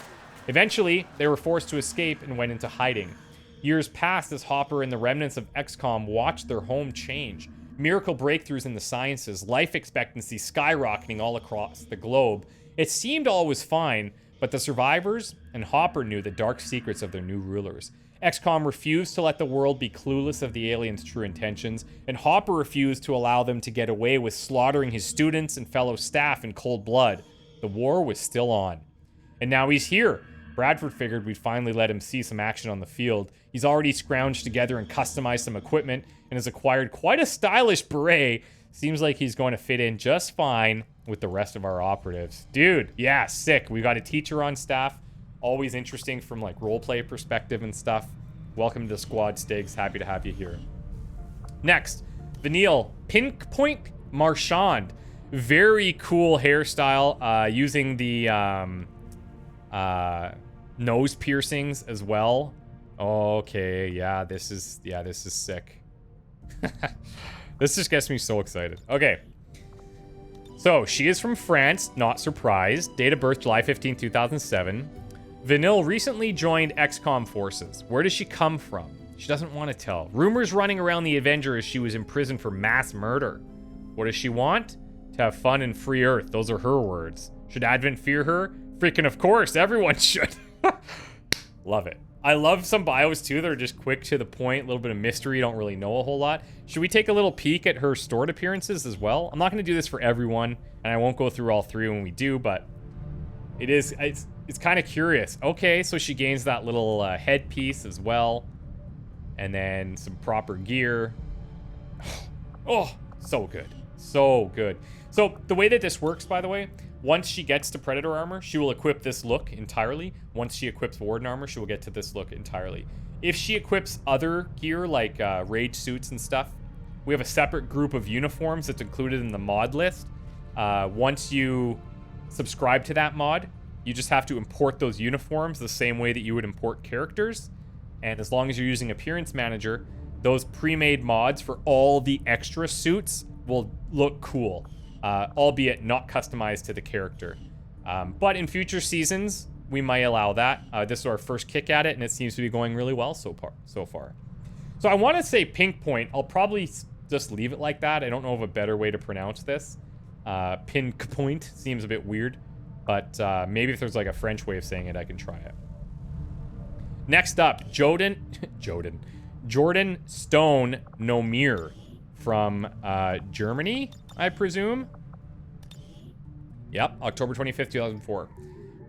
Speaker 1: Eventually, they were forced to escape and went into hiding. Years passed as Hopper and the remnants of XCOM watched their home change. Miracle breakthroughs in the sciences, life expectancy skyrocketing all across the globe. It seemed all was fine, but the survivors and Hopper knew the dark secrets of their new rulers. XCOM refused to let the world be clueless of the aliens' true intentions, and Hopper refused to allow them to get away with slaughtering his students and fellow staff in cold blood. The war was still on. And now he's here. Bradford figured we'd finally let him see some action on the field. He's already scrounged together and customized some equipment and has acquired quite a stylish beret. Seems like he's going to fit in just fine with the rest of our operatives. Dude, yeah, sick. We got a teacher on staff. Always interesting from like roleplay perspective and stuff. Welcome to the squad, Stiggs. Happy to have you here. Next, Vanille Pinpoint Marchand. Very cool hairstyle. Using the nose piercings as well. Okay, yeah, this is sick. This just gets me so excited. Okay. So, she is from France, not surprised. Date of birth, July 15, 2007. Vanille recently joined XCOM forces. Where does she come from? She doesn't want to tell. Rumors running around the Avengers she was imprisoned for mass murder. What does she want? To have fun and free Earth. Those are her words. Should Advent fear her? Freaking of course, everyone should. Love it. I love some bios too that are just quick to the point, a little bit of mystery, don't really know a whole lot. Should we take a little peek at her stored appearances as well? I'm not going to do this for everyone, and I won't go through all three when we do, but it's kind of curious. Okay, so she gains that little headpiece as well, and then some proper gear. Oh, so good. So good. So the way that this works, by the way, once she gets to Predator armor, she will equip this look entirely. Once she equips Warden armor, she will get to this look entirely. If she equips other gear, like rage suits and stuff, we have a separate group of uniforms that's included in the mod list. Once you subscribe to that mod, you just have to import those uniforms the same way that you would import characters. And as long as you're using Appearance Manager, those pre-made mods for all the extra suits will look cool. Albeit not customized to the character. But in future seasons, we might allow that. This is our first kick at it, and it seems to be going really well so far. So I want to say Pink Point. I'll probably just leave it like that. I don't know of a better way to pronounce this. Pink Point seems a bit weird, but maybe if there's like a French way of saying it, I can try it. Next up, Jordan Stone Nomir from Germany, I presume. Yep, October 25th, 2004.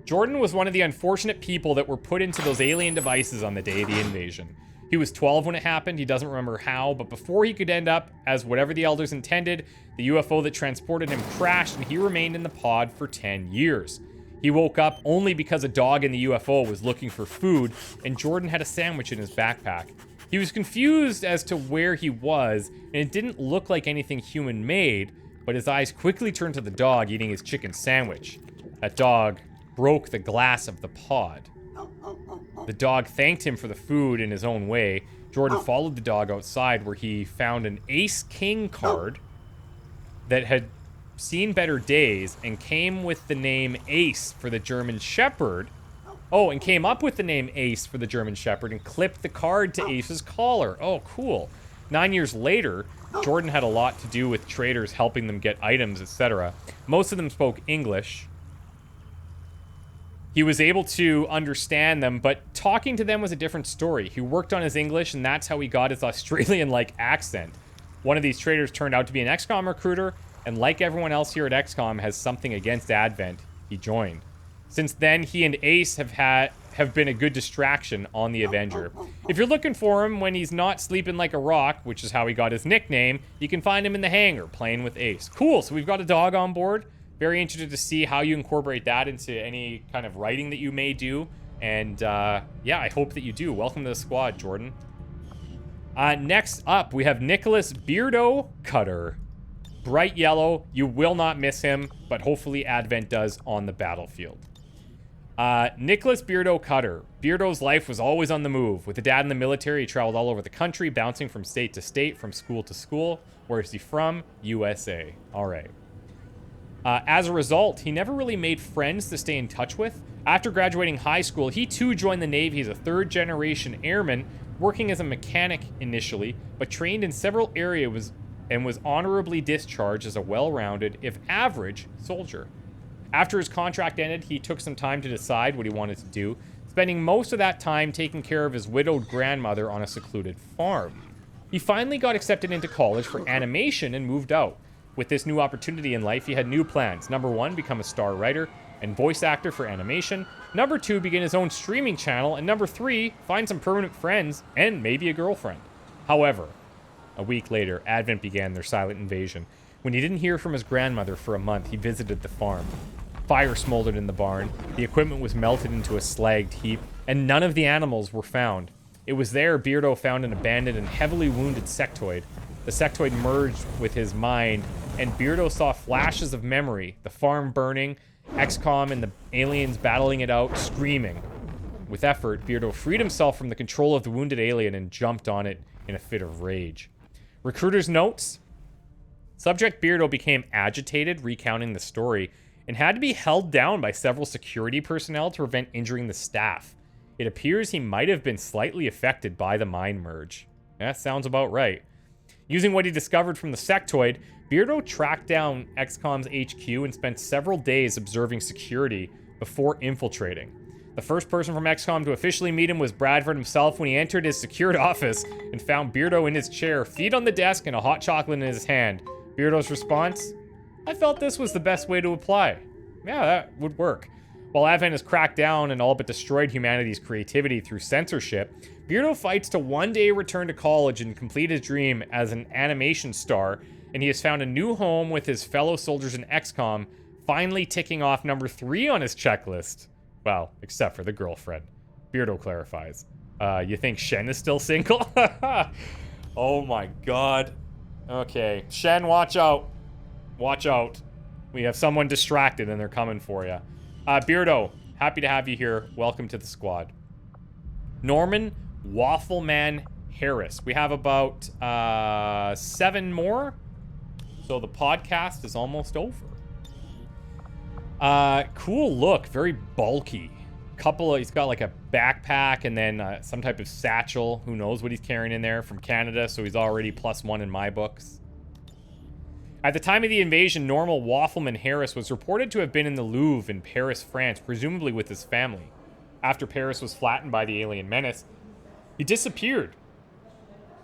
Speaker 1: Jordan was one of the unfortunate people that were put into those alien devices on the day of the invasion. He was 12 when it happened. He doesn't remember how, but before he could end up as whatever the elders intended, the UFO that transported him crashed and he remained in the pod for 10 years. He woke up only because a dog in the UFO was looking for food and Jordan had a sandwich in his backpack. He was confused as to where he was and it didn't look like anything human-made, but his eyes quickly turned to the dog eating his chicken sandwich. That dog broke the glass of the pod. The dog thanked him for the food in his own way. Jordan followed the dog outside where he found an Ace King card that had seen better days and came with the name Ace for the German Shepherd. Oh, and came up with the name Ace for the German Shepherd and clipped the card to Ace's collar. Oh, cool. 9 years later, Jordan had a lot to do with traders helping them get items, etc. Most of them spoke English. He was able to understand them, but talking to them was a different story. He worked on his English, and that's how he got his Australian-like accent. One of these traders turned out to be an XCOM recruiter, and like everyone else here at XCOM has something against Advent. He joined. Since then, he and Ace have been a good distraction on the Avenger. If you're looking for him when he's not sleeping like a rock, which is how he got his nickname, you can find him in the hangar playing with Ace. Cool, so we've got a dog on board. Very interested to see how you incorporate that into any kind of writing that you may do. And yeah, I hope that you do. Welcome to the squad, Jordan. Next up, we have Nicholas Beardo Cutter. Bright yellow. You will not miss him, but hopefully Advent does on the battlefield. Nicholas Beardo Cutter. Beardo's life was always on the move. With a dad in the military, he traveled all over the country, bouncing from state to state, from school to school. Where is he from? USA. All right. As a result, he never really made friends to stay in touch with. After graduating high school, he too joined the Navy as a third-generation airman, working as a mechanic initially, but trained in several areas and was honorably discharged as a well-rounded, if average, soldier. After his contract ended, he took some time to decide what he wanted to do, spending most of that time taking care of his widowed grandmother on a secluded farm. He finally got accepted into college for animation and moved out. With this new opportunity in life, he had new plans. Number 1, become a star writer and voice actor for animation. Number 2, begin his own streaming channel. And number 3, find some permanent friends and maybe a girlfriend. However, a week later, Advent began their silent invasion. When he didn't hear from his grandmother for a month, he visited the farm. Fire smoldered in the barn, the equipment was melted into a slagged heap, and none of the animals were found. It was there Beardo found an abandoned and heavily wounded sectoid. The sectoid merged with his mind, and Beardo saw flashes of memory, the farm burning, XCOM and the aliens battling it out, screaming. With effort, Beardo freed himself from the control of the wounded alien and jumped on it in a fit of rage. Recruiter's notes. Subject Beardo became agitated, recounting the story, and had to be held down by several security personnel to prevent injuring the staff. It appears he might have been slightly affected by the mind merge. That sounds about right. Using what he discovered from the sectoid, Beardo tracked down XCOM's HQ and spent several days observing security before infiltrating. The first person from XCOM to officially meet him was Bradford himself when he entered his secured office and found Beardo in his chair, feet on the desk, and a hot chocolate in his hand. Beardo's response? I felt this was the best way to apply. Yeah, that would work. While Advent has cracked down and all but destroyed humanity's creativity through censorship, Beardo fights to one day return to college and complete his dream as an animation star, and he has found a new home with his fellow soldiers in XCOM, finally ticking off number 3 on his checklist. Well, except for the girlfriend. Beardo clarifies. You think Shen is still single? Oh my god. Okay, Shen, watch out. Watch out. We have someone distracted and they're coming for you. Beardo, happy to have you here. Welcome to the squad. Norman Waffleman Harris. We have about 7 more. So the podcast is almost over. Cool look, very bulky. He's got like a backpack and then some type of satchel. Who knows what he's carrying in there, from Canada, so he's already +1 in my books. At the time of the invasion, Norman Waffleman Harris was reported to have been in the Louvre in Paris, France, presumably with his family. After Paris was flattened by the alien menace, he disappeared,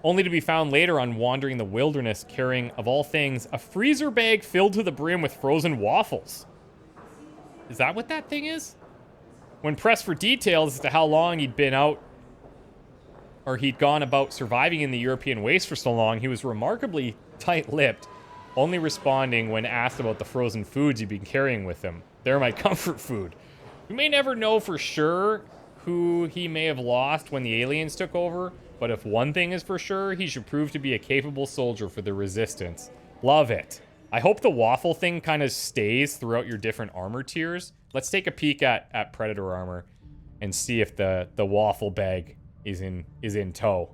Speaker 1: only to be found later on wandering the wilderness carrying, of all things, a freezer bag filled to the brim with frozen waffles. Is that what that thing is? When pressed for details as to how long he'd been out or he'd gone about surviving in the European waste for so long, he was remarkably tight-lipped, only responding when asked about the frozen foods he'd been carrying with him. They're my comfort food. We may never know for sure who he may have lost when the aliens took over, but if one thing is for sure, he should prove to be a capable soldier for the Resistance. Love it. I hope the waffle thing kind of stays throughout your different armor tiers. Let's take a peek at Predator armor and see if the waffle bag is in tow,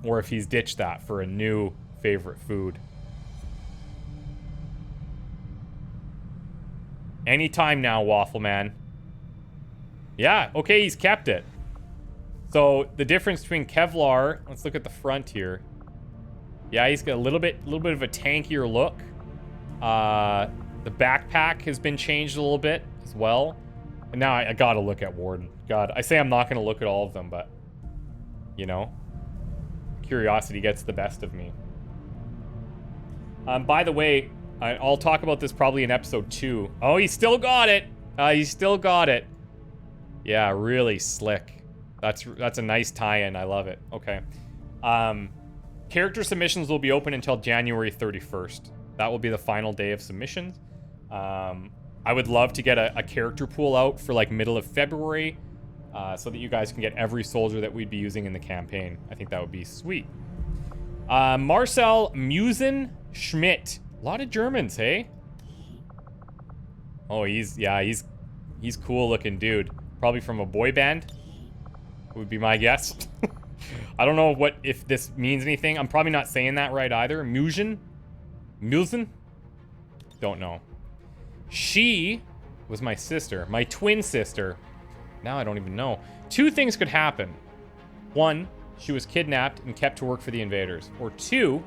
Speaker 1: or if he's ditched that for a new favorite food. Anytime now, Waffleman. Yeah, okay, he's kept it. So the difference between Kevlar, let's look at the front here. Yeah, he's got a little bit of a tankier look. The backpack has been changed a little bit as well. And now I gotta look at Warden. God, I say I'm not gonna look at all of them, but you know, curiosity gets the best of me. By the way, I'll talk about this probably in episode 2. Oh, he still got it. He still got it. Yeah, really slick. That's a nice tie-in. I love it. Okay. Character submissions will be open until January 31st. That will be the final day of submissions. I would love to get a character pool out for like middle of February, so that you guys can get every soldier that we'd be using in the campaign. I think that would be sweet. Marcel Muhzn Schmidt. A lot of Germans, hey? Oh, he's cool looking dude. Probably from a boy band, would be my guess. I don't know if this means anything. I'm probably not saying that right either. Muhzn? Don't know. She was my sister, my twin sister. Now I don't even know. 2 things could happen. 1, she was kidnapped and kept to work for the invaders. Or 2,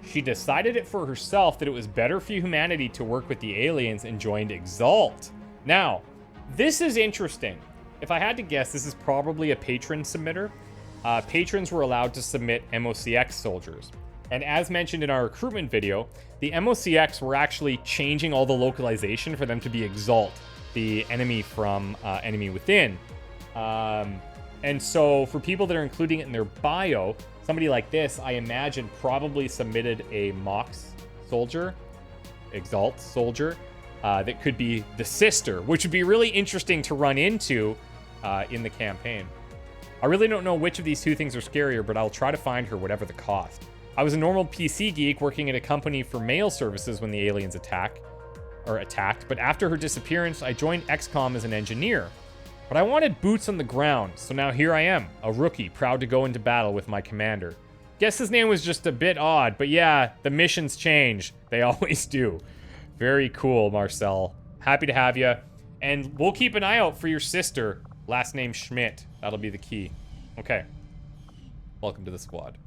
Speaker 1: she decided it for herself that it was better for humanity to work with the aliens and joined Exalt. Now, this is interesting. If I had to guess, this is probably a patron submitter. Patrons were allowed to submit MOCX soldiers. And as mentioned in our recruitment video, the MOCX were actually changing all the localization for them to be Exalt, the enemy from Enemy Within. And so for people that are including it in their bio, somebody like this, I imagine, probably submitted a MOCX soldier, Exalt soldier, that could be the sister, which would be really interesting to run into in the campaign. I really don't know which of these 2 things are scarier, but I'll try to find her whatever the cost. I was a normal PC geek working at a company for mail services when the aliens attacked, but after her disappearance, I joined XCOM as an engineer. But I wanted boots on the ground, so now here I am, a rookie, proud to go into battle with my commander. Guess his name was just a bit odd, but yeah, the missions change. They always do. Very cool, Marcel. Happy to have you. And we'll keep an eye out for your sister. Last name Schmidt. That'll be the key. Okay. Welcome to the squad.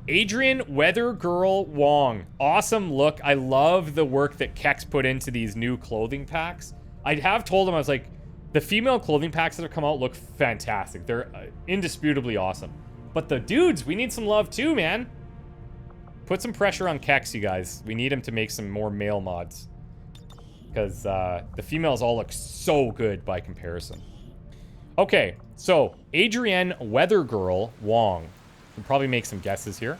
Speaker 1: Adrian Weathergirl Wong. Awesome look. I love the work that Kex put into these new clothing packs. I have told him, I was like, the female clothing packs that have come out look fantastic. They're indisputably awesome. But the dudes, we need some love too, man. Put some pressure on Kex, you guys. We need him to make some more male mods. Because the females all look so good by comparison. Okay, so Adrienne Weathergirl Wong. We'll probably make some guesses here.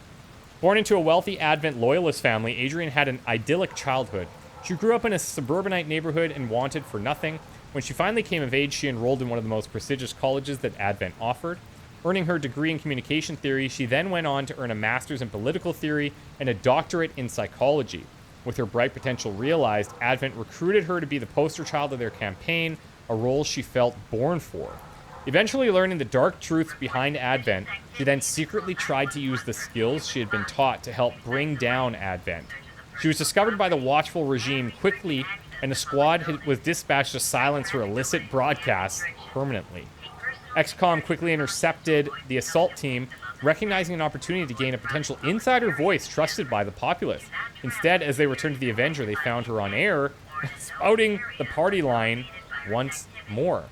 Speaker 1: Born into a wealthy Advent loyalist family, Adrienne had an idyllic childhood. She grew up in a suburbanite neighborhood and wanted for nothing. When she finally came of age, she enrolled in one of the most prestigious colleges that Advent offered. Earning her degree in communication theory, she then went on to earn a master's in political theory and a doctorate in psychology. With her bright potential realized, Advent recruited her to be the poster child of their campaign, a role she felt born for. Eventually learning the dark truths behind Advent, she then secretly tried to use the skills she had been taught to help bring down Advent. She was discovered by the watchful regime quickly, and a squad was dispatched to silence her illicit broadcasts permanently. XCOM quickly intercepted the assault team, recognizing an opportunity to gain a potential insider voice trusted by the populace. Instead, as they returned to the Avenger, they found her on air, spouting the party line once more.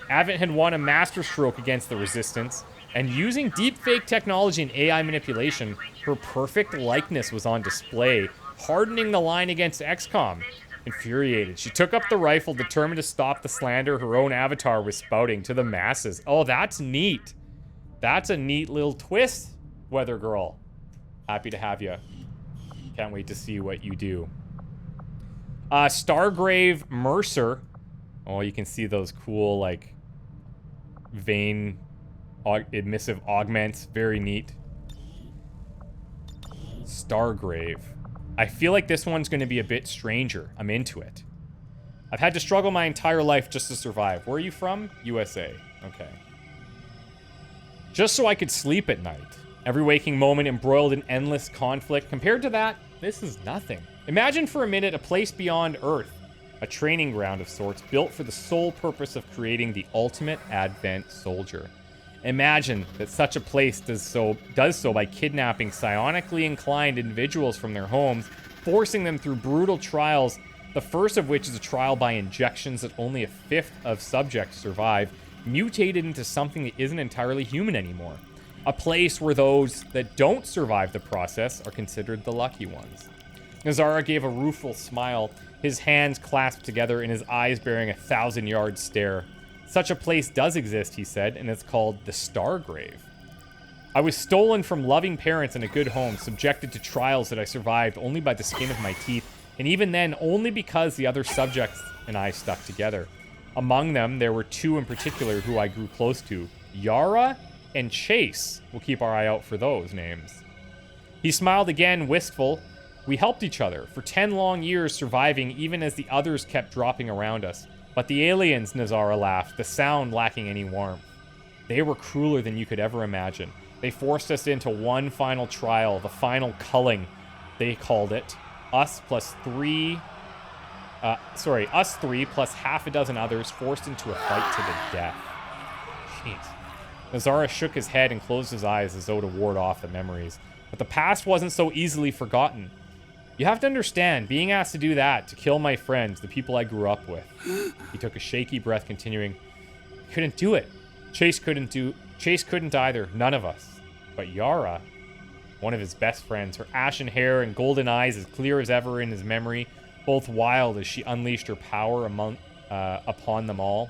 Speaker 1: Advent had won a masterstroke against the Resistance, and using deepfake technology and AI manipulation, her perfect likeness was on display, hardening the line against XCOM. Infuriated, she took up the rifle, determined to stop the slander her own avatar was spouting to the masses. Oh, that's neat. That's a neat little twist, Weathergirl. Happy to have you. Can't wait to see what you do. Stargrave Mercer. Oh, you can see those cool, like, vein emissive augments. Very neat. Stargrave. I feel like this one's going to be a bit stranger. I'm into it. I've had to struggle my entire life just to survive. Where are you from? USA. Okay. Just so I could sleep at night. Every waking moment embroiled in endless conflict. Compared to that, this is nothing. Imagine for a minute a place beyond Earth. A training ground of sorts built for the sole purpose of creating the ultimate Advent soldier. Imagine that such a place does so by kidnapping psionically inclined individuals from their homes, forcing them through brutal trials, the first of which is a trial by injections that only a fifth of subjects survive, mutated into something that isn't entirely human anymore. A place where those that don't survive the process are considered the lucky ones. Nazara gave a rueful smile, his hands clasped together and his eyes bearing a 1,000-yard stare. Such a place does exist, he said, and it's called the Stargrave. I was stolen from loving parents in a good home, subjected to trials that I survived only by the skin of my teeth, and even then only because the other subjects and I stuck together. Among them, there were two in particular who I grew close to, Yara and Chase. We'll keep our eye out for those names. He smiled again, wistful. We helped each other for 10 long years, surviving even as the others kept dropping around us. But the aliens, Nazara laughed, the sound lacking any warmth. They were crueler than you could ever imagine. They forced us into one final trial, the final culling, they called it. Us three plus half a dozen others forced into a fight to the death. Jeez. Nazara shook his head and closed his eyes as though to ward off the memories. But the past wasn't so easily forgotten. You have to understand, being asked to do that, to kill my friends, the people I grew up with. He took a shaky breath, continuing, couldn't do it. Chase couldn't either, none of us. But Yara, one of his best friends, her ashen hair and golden eyes as clear as ever in his memory, both wild as she unleashed her power upon them all.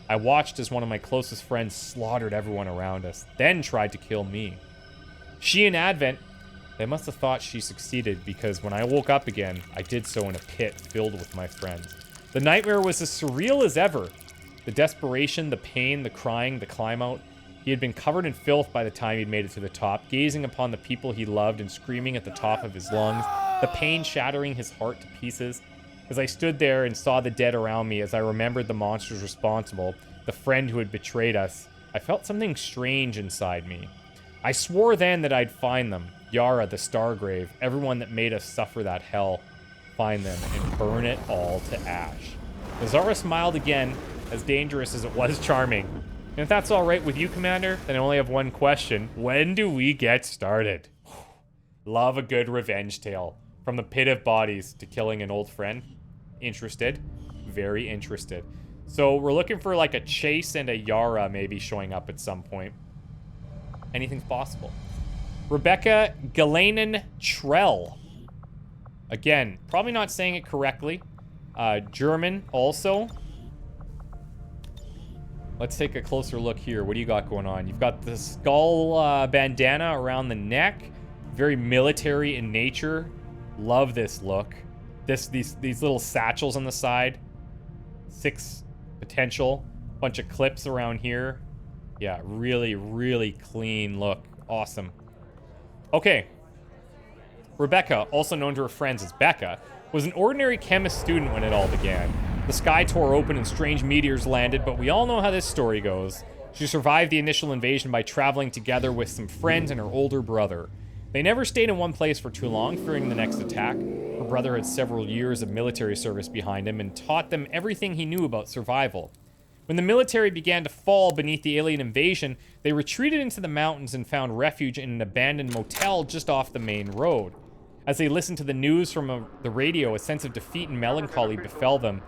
Speaker 1: I watched as one of my closest friends slaughtered everyone around us, then tried to kill me. She and Advent, they must have thought she succeeded, because when I woke up again, I did so in a pit filled with my friends. The nightmare was as surreal as ever. The desperation, the pain, the crying, the climb out. He had been covered in filth by the time he'd made it to the top, gazing upon the people he loved and screaming at the top of his lungs, the pain shattering his heart to pieces. As I stood there and saw the dead around me, as I remembered the monsters responsible, the friend who had betrayed us, I felt something strange inside me. I swore then that I'd find them. Yara, the Stargrave, everyone that made us suffer that hell. Find them and burn it all to ash. Nazara smiled again, as dangerous as it was charming. And if that's all right with you, Commander, then I only have one question. When do we get started? Love a good revenge tale. From the pit of bodies to killing an old friend. Interested? Very interested. So we're looking for like a Chase and a Yara maybe showing up at some point. Anything's possible. Rebecca Ghilan'nain Trell. Again, probably not saying it correctly. German also. Let's take a closer look here. What do you got going on? You've got the skull bandana around the neck. Very military in nature. Love this look. These little satchels on the side. 6 potential. Bunch of clips around here. Yeah, really, really clean look. Awesome. Okay. Rebecca, also known to her friends as Becca, was an ordinary chemist student when it all began. The sky tore open and strange meteors landed, but we all know how this story goes. She survived the initial invasion by traveling together with some friends and her older brother. They never stayed in one place for too long, fearing the next attack. Her brother had several years of military service behind him and taught them everything he knew about survival. When the military began to fall beneath the alien invasion, they retreated into the mountains and found refuge in an abandoned motel just off the main road. As they listened to the news from the radio, a sense of defeat and melancholy befell them,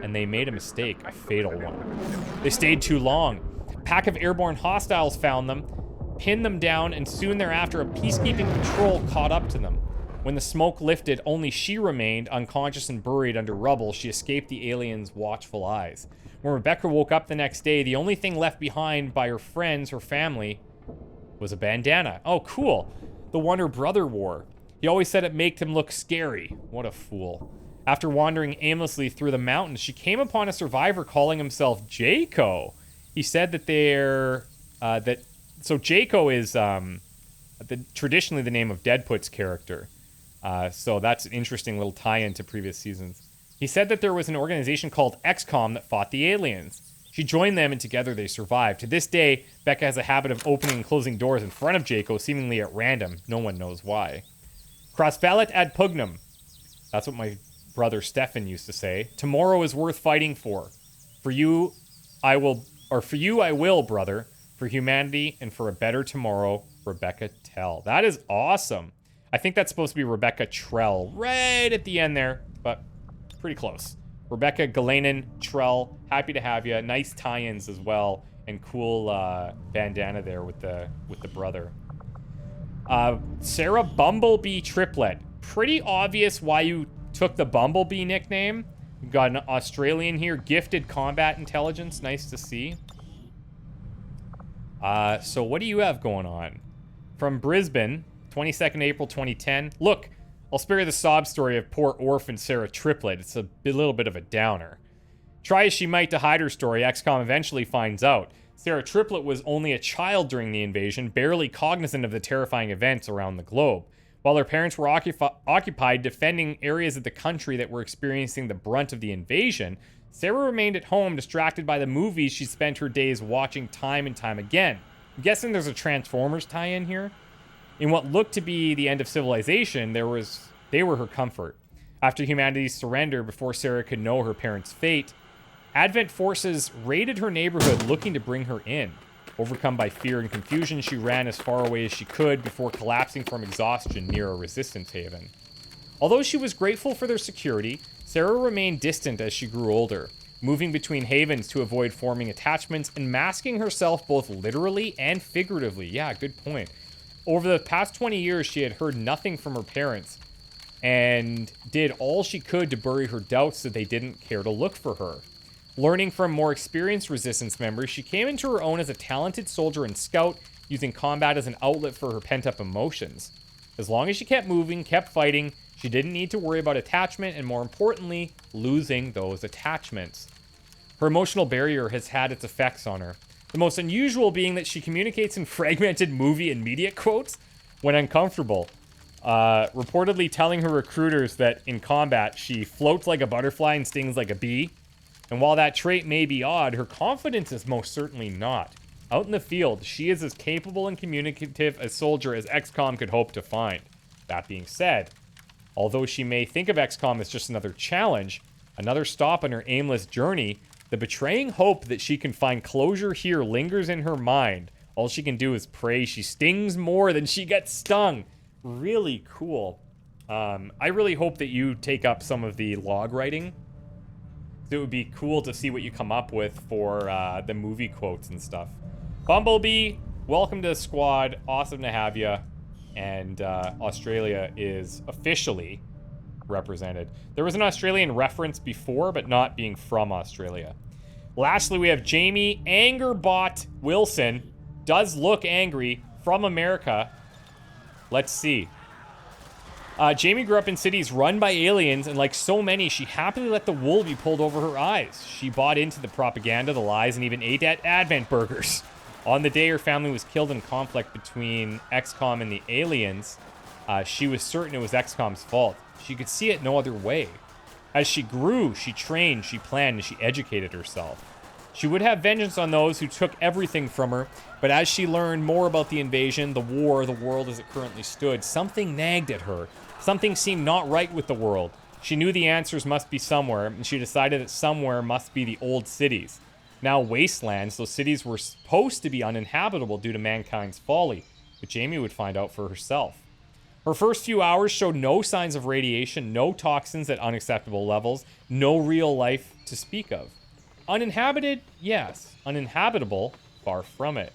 Speaker 1: and they made a mistake, a fatal one. They stayed too long. A pack of airborne hostiles found them, pinned them down, and soon thereafter a peacekeeping patrol caught up to them. When the smoke lifted, only she remained, unconscious and buried under rubble. She escaped the aliens' watchful eyes. When Rebecca woke up the next day, the only thing left behind by her friends, her family, Was a bandana. Oh, cool. The one her brother wore. He always said it made him look scary. What a fool. After wandering aimlessly through the mountains, she came upon a survivor calling himself Jaco. He said that so Jaco is traditionally the name of Deadput's character. So that's an interesting little tie-in to previous seasons. He said that there was an organization called XCOM that fought the aliens. She joined them and together they survived. To this day, Becca has a habit of opening and closing doors in front of Jaco, seemingly at random. No one knows why. Crossvalet ad pugnum. That's what my brother Stefan used to say. Tomorrow is worth fighting for. For you, I will, brother. For humanity and for a better tomorrow, Rebecca Tell. That is awesome. I think that's supposed to be Rebecca Trell right at the end there, but pretty close. Rebecca, Ghilan'nain, Trell, happy to have you. Nice tie-ins as well, and cool bandana there with the brother. Sarah Bumblebee Triplet. Pretty obvious why you took the Bumblebee nickname. We've got an Australian here, gifted combat intelligence. Nice to see. So what do you have going on? From Brisbane, 22nd April 2010. Look, I'll spare you the sob story of poor orphan Sarah Triplet. It's a little bit of a downer. Try as she might to hide her story, XCOM eventually finds out. Sarah Triplet was only a child during the invasion, barely cognizant of the terrifying events around the globe. While her parents were occupied defending areas of the country that were experiencing the brunt of the invasion, Sarah remained at home, distracted by the movies she spent her days watching time and time again. I'm guessing there's a Transformers tie-in here. In what looked to be the end of civilization, they were her comfort. After humanity's surrender, before Sarah could know her parents' fate, Advent forces raided her neighborhood looking to bring her in. Overcome by fear and confusion, she ran as far away as she could before collapsing from exhaustion near a resistance haven. Although she was grateful for their security, Sarah remained distant as she grew older, moving between havens to avoid forming attachments and masking herself both literally and figuratively. Yeah, good point. Over the past 20 years, she had heard nothing from her parents and did all she could to bury her doubts that they didn't care to look for her. Learning from more experienced resistance members, she came into her own as a talented soldier and scout, using combat as an outlet for her pent-up emotions. As long as she kept moving, kept fighting, she didn't need to worry about attachment and, more importantly, losing those attachments. Her emotional barrier has had its effects on her. The most unusual being that she communicates in fragmented movie and media quotes when uncomfortable, reportedly telling her recruiters that in combat she floats like a butterfly and stings like a bee. And while that trait may be odd, her confidence is most certainly not. Out in the field, she is as capable and communicative a soldier as XCOM could hope to find. That being said, although she may think of XCOM as just another challenge, another stop on her aimless journey, the betraying hope that she can find closure here lingers in her mind. All she can do is pray she stings more than she gets stung. Really cool. I really hope that you take up some of the log writing. It would be cool to see what you come up with for the movie quotes and stuff. Bumblebee, welcome to the squad. Awesome to have you. And Australia is officially represented. There was an Australian reference before, but not being from Australia. Lastly, we have Jamie Angerbot Wilson. Does look angry, from America. Let's see. Jamie grew up in cities run by aliens, and like so many, she happily let the wool be pulled over her eyes. She bought into the propaganda, the lies, and even ate at Advent burgers. On the day her family was killed in conflict between XCOM and the aliens, she was certain it was XCOM's fault. She could see it no other way. As she grew, she trained, she planned, and she educated herself. She would have vengeance on those who took everything from her, but as she learned more about the invasion, the war, the world as it currently stood, something nagged at her. Something seemed not right with the world. She knew the answers must be somewhere, and she decided that somewhere must be the old cities. Now wastelands, those cities were supposed to be uninhabitable due to mankind's folly, but Jamie would find out for herself. Her first few hours showed no signs of radiation, no toxins at unacceptable levels, no real life to speak of. Uninhabited? Yes. Uninhabitable? Far from it.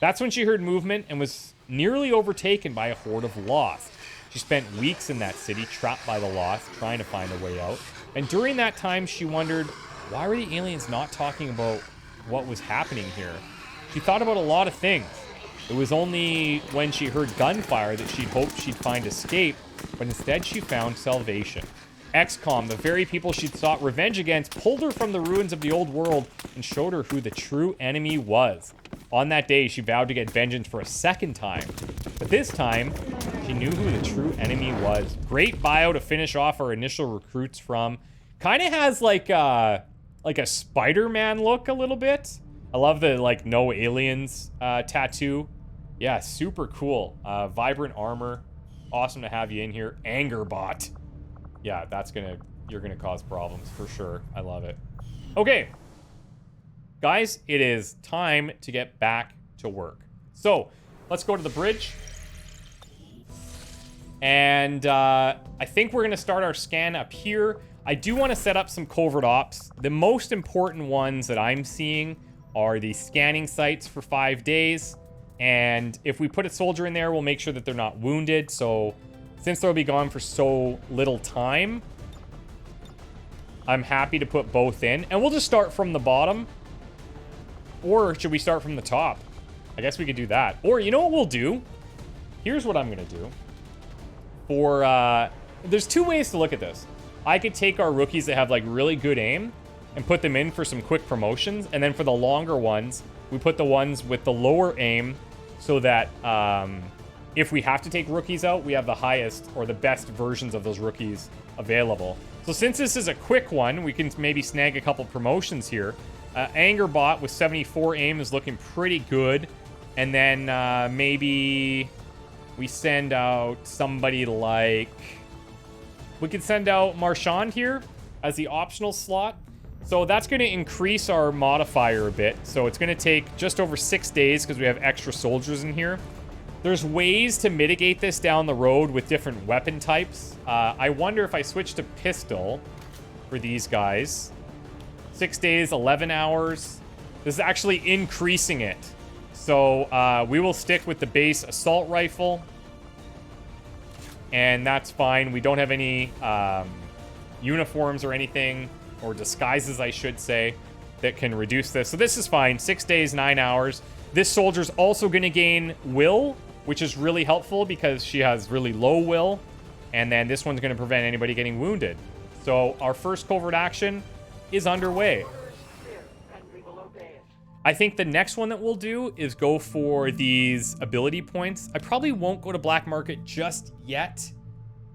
Speaker 1: That's when she heard movement and was nearly overtaken by a horde of Lost. She spent weeks in that city, trapped by the Lost, trying to find a way out. And during that time, she wondered, why were the aliens not talking about what was happening here? She thought about a lot of things. It was only when she heard gunfire that she'd hoped she'd find escape, but instead she found salvation. XCOM, the very people she'd sought revenge against, pulled her from the ruins of the old world and showed her who the true enemy was. On that day, she vowed to get vengeance for a second time. But this time, she knew who the true enemy was. Great bio to finish off our initial recruits from. Kind of has like a Spider-Man look a little bit. I love the like no aliens tattoo. Yeah, super cool. Vibrant armor. Awesome to have you in here. Angerbot. Yeah, you're gonna cause problems for sure. I love it. Okay. Guys, it is time to get back to work. So, let's go to the bridge. And I think we're gonna start our scan up here. I do want to set up some covert ops. The most important ones that I'm seeing are the scanning sites for 5 days. And if we put a soldier in there, we'll make sure that they're not wounded. So since they'll be gone for so little time, I'm happy to put both in. And we'll just start from the bottom. Or should we start from the top? I guess we could do that. Or you know what we'll do? Here's what I'm going to do. There's two ways to look at this. I could take our rookies that have like really good aim and put them in for some quick promotions. And then for the longer ones, we put the ones with the lower aim so that if we have to take rookies out, we have the highest or the best versions of those rookies available. So since this is a quick one, we can maybe snag a couple promotions here. Angerbot with 74 aim is looking pretty good. And then maybe we send out somebody like... We could send out Marchand here as the optional slot. So that's going to increase our modifier a bit. So it's going to take just over 6 days because we have extra soldiers in here. There's ways to mitigate this down the road with different weapon types. I wonder if I switch to pistol for these guys. 6 days, 11 hours. This is actually increasing it. So we will stick with the base assault rifle. And that's fine. We don't have any uniforms or anything, or disguises, I should say, that can reduce this. So this is fine. 6 days, 9 hours. This soldier's also going to gain will, which is really helpful because she has really low will. And then this one's going to prevent anybody getting wounded. So our first covert action is underway. I think the next one that we'll do is go for these ability points. I probably won't go to Black Market just yet.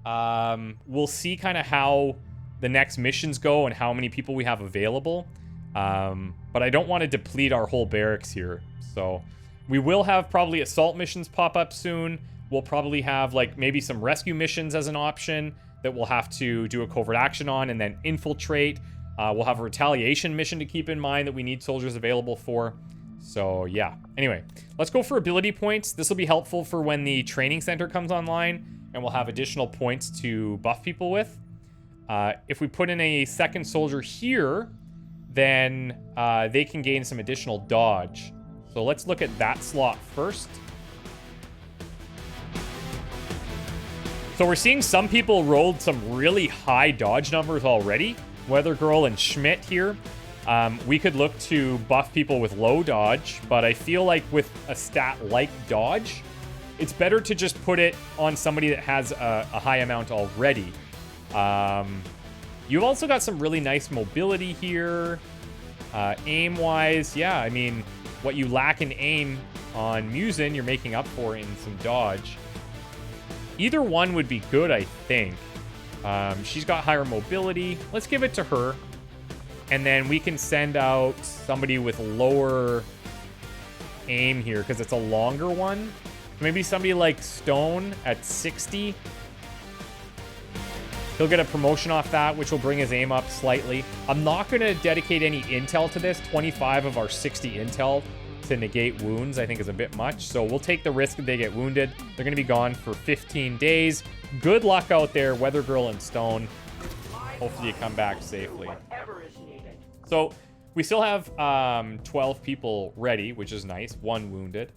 Speaker 1: We'll see kind of how the next missions go and how many people we have available. But I don't want to deplete our whole barracks here. So we will have probably assault missions pop up soon. We'll probably have like maybe some rescue missions as an option that we'll have to do a covert action on and then infiltrate. We'll have a retaliation mission to keep in mind that we need soldiers available for. So yeah. Anyway, let's go for ability points. This will be helpful for when the training center comes online, and we'll have additional points to buff people with. If we put in a second soldier here, then they can gain some additional dodge. So let's look at that slot first. So we're seeing some people rolled some really high dodge numbers already. Weathergirl and Schmidt here. We could look to buff people with low dodge, but I feel like with a stat like dodge, it's better to just put it on somebody that has a high amount already. You've also got some really nice mobility here. Aim-wise, yeah, I mean, what you lack in aim on Muhzn, you're making up for in some dodge. Either one would be good, I think. She's got higher mobility. Let's give it to her. And then we can send out somebody with lower aim here because it's a longer one. Maybe somebody like Stone at 60. He'll get a promotion off that, which will bring his aim up slightly. I'm not going to dedicate any intel to this. 25 of our 60 intel to negate wounds, I think, is a bit much. So we'll take the risk that they get wounded. They're going to be gone for 15 days. Good luck out there, Weathergirl and Stone. Hopefully you come back safely. So we still have 12 people ready, which is nice. 1 wounded.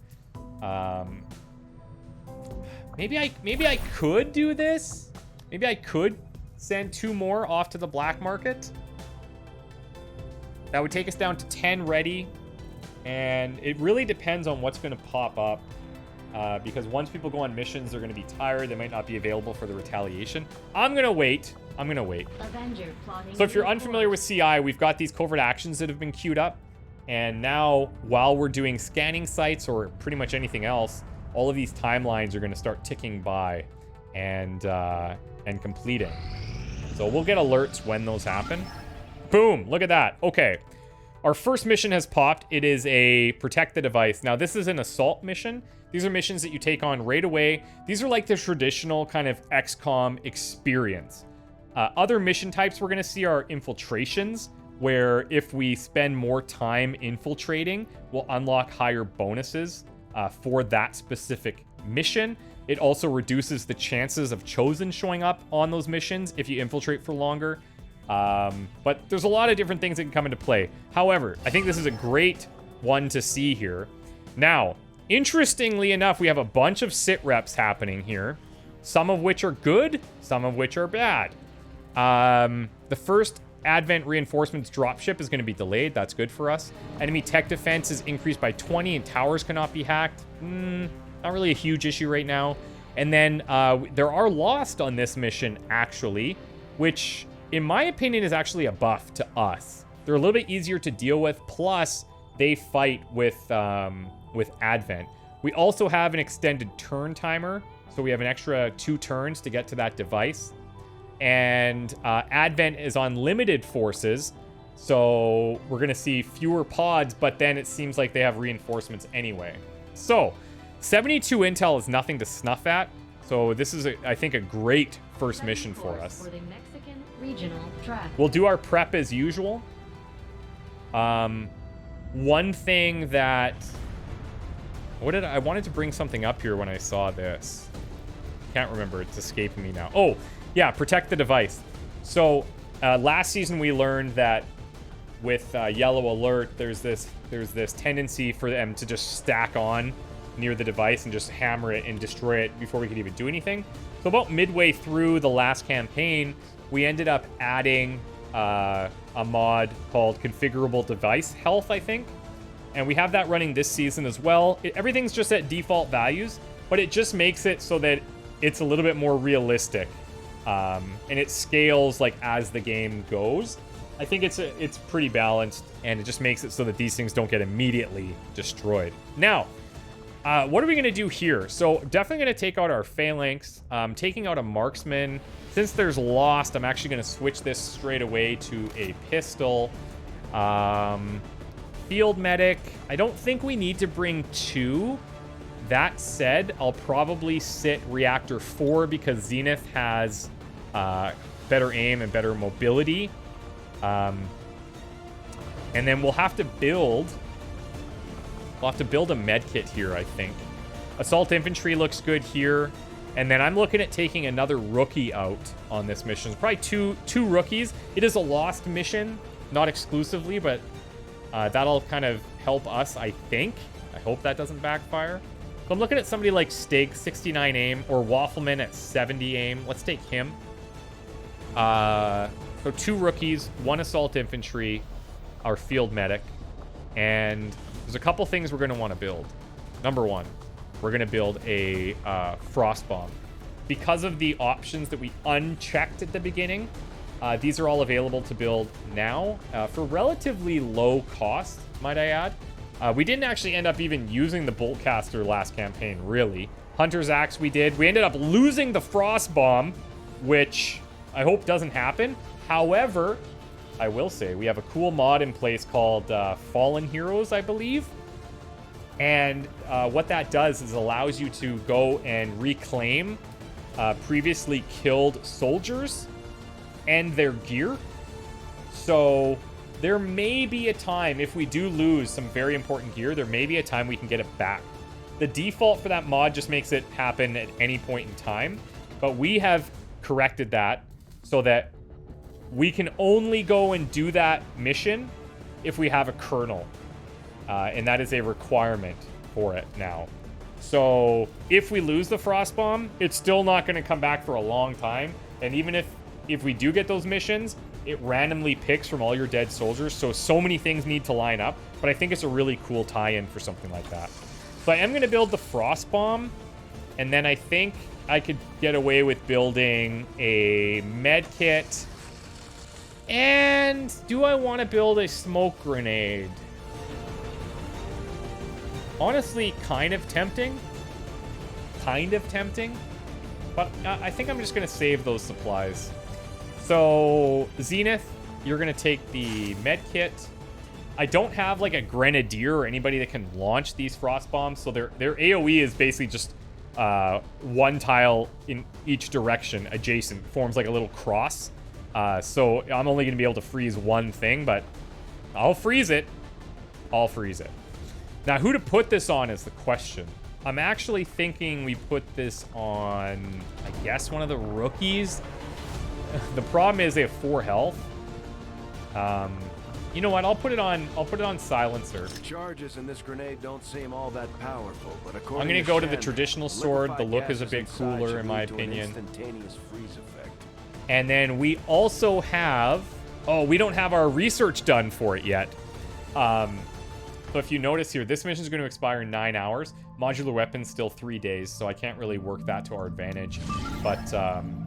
Speaker 1: Maybe I could do this. Maybe I could send 2 more off to the black market. That would take us down to 10 ready. And it really depends on what's going to pop up. because once people go on missions, they're going to be tired. They might not be available for the retaliation. I'm going to wait.
Speaker 6: Avenger plotting
Speaker 1: So if you're
Speaker 6: new
Speaker 1: unfamiliar with
Speaker 6: course.
Speaker 1: CI, we've got these covert actions that have been queued up. And now, while we're doing scanning sites or pretty much anything else, all of these timelines are going to start ticking by and completing. So we'll get alerts when those happen. Boom! Look at that. Okay. Our first mission has popped. It is a protect the device. Now, this is an assault mission. These are missions that you take on right away. These are like the traditional kind of XCOM experience. Other mission types we're going to see are infiltrations, where if we spend more time infiltrating, we'll unlock higher bonuses for that specific mission. It also reduces the chances of Chosen showing up on those missions if you infiltrate for longer. But there's a lot of different things that can come into play. However, I think this is a great one to see here. Now, interestingly enough, we have a bunch of sit reps happening here, some of which are good, some of which are bad. The first Advent Reinforcements dropship is going to be delayed. That's good for us. Enemy tech defense is increased by 20 and towers cannot be hacked. Not really a huge issue right now. And then there are lost on this mission, actually, which, in my opinion, is actually a buff to us. They're a little bit easier to deal with, plus they fight with Advent. We also have an extended turn timer, so we have an extra 2 turns to get to that device. And Advent is on limited forces, so we're going to see fewer pods, but then it seems like they have reinforcements anyway. So, 72 intel is nothing to snuff at, so this is, I think, a great first mission for us.
Speaker 6: For the Mexican regional track.
Speaker 1: We'll do our prep as usual. One thing that... I wanted to bring something up here when I saw this. Can't remember. It's escaping me now. Oh, yeah, protect the device. So, last season we learned that with Yellow Alert, there's this tendency for them to just stack on near the device and just hammer it and destroy it before we could even do anything. So about midway through the last campaign, we ended up adding a mod called Configurable Device Health, I think. And we have that running this season as well. Everything's just at default values, but it just makes it so that it's a little bit more realistic. And it scales like as the game goes. I think it's pretty balanced, and it just makes it so that these things don't get immediately destroyed. Now, what are we going to do here? So definitely going to take out our Phalanx. Taking out a Marksman. Since there's Lost, I'm actually going to switch this straight away to a pistol. Field Medic. I don't think we need to bring 2. That said, I'll probably sit ReaktorFour because Zenith has better aim and better mobility. And then we'll have to build a med kit here, I think. Assault Infantry looks good here. And then I'm looking at taking another rookie out on this mission. It's probably two rookies. It is a Lost mission, not exclusively, but that'll kind of help us, I think. I hope that doesn't backfire. So I'm looking at somebody like Stiggs, 69 aim, or Waffleman at 70 aim. Let's take him. So 2 rookies, 1 Assault Infantry, our Field Medic, and there's a couple things we're going to want to build. Number 1, we're going to build a Frost Bomb. Because of the options that we unchecked at the beginning, these are all available to build now for relatively low cost, might I add. We didn't actually end up even using the Boltcaster last campaign, really. Hunter's Axe we did. We ended up losing the Frost Bomb, which I hope doesn't happen. However, I will say we have a cool mod in place called Fallen Heroes, I believe. And what that does is allows you to go and reclaim previously killed soldiers and their gear. So there may be a time, if we do lose some very important gear, there may be a time we can get it back. The default for that mod just makes it happen at any point in time. But we have corrected that so that we can only go and do that mission if we have a kernel. And that is a requirement for it now. So if we lose the Frost Bomb, it's still not going to come back for a long time. And even if we do get those missions, it randomly picks from all your dead soldiers. So many things need to line up. But I think it's a really cool tie-in for something like that. So I am going to build the Frost Bomb, and then I think I could get away with building a med kit. And do I want to build a smoke grenade? Honestly, kind of tempting. But I think I'm just going to save those supplies. So, Zenith, you're going to take the med kit. I don't have like a grenadier or anybody that can launch these frost bombs. So their AoE is basically just one tile in each direction adjacent. Forms like a little cross. So I'm only going to be able to freeze one thing, but I'll freeze it. Now, who to put this on is the question. I'm actually thinking we put this on, I guess, one of the rookies. The problem is they have 4 health. You know what? I'll put it on silencer.
Speaker 2: The charges in this grenade don't seem all that powerful, but according
Speaker 1: I'm going to go to the traditional sword. The look is a bit
Speaker 2: gases
Speaker 1: cooler
Speaker 2: inside
Speaker 1: in my
Speaker 2: should lead to an
Speaker 1: opinion.
Speaker 2: instantaneous freeze effect.
Speaker 1: And then we also have... Oh, we don't have our research done for it yet. So if you notice here, this mission is going to expire in 9 hours. Modular weapons still 3 days, so I can't really work that to our advantage. But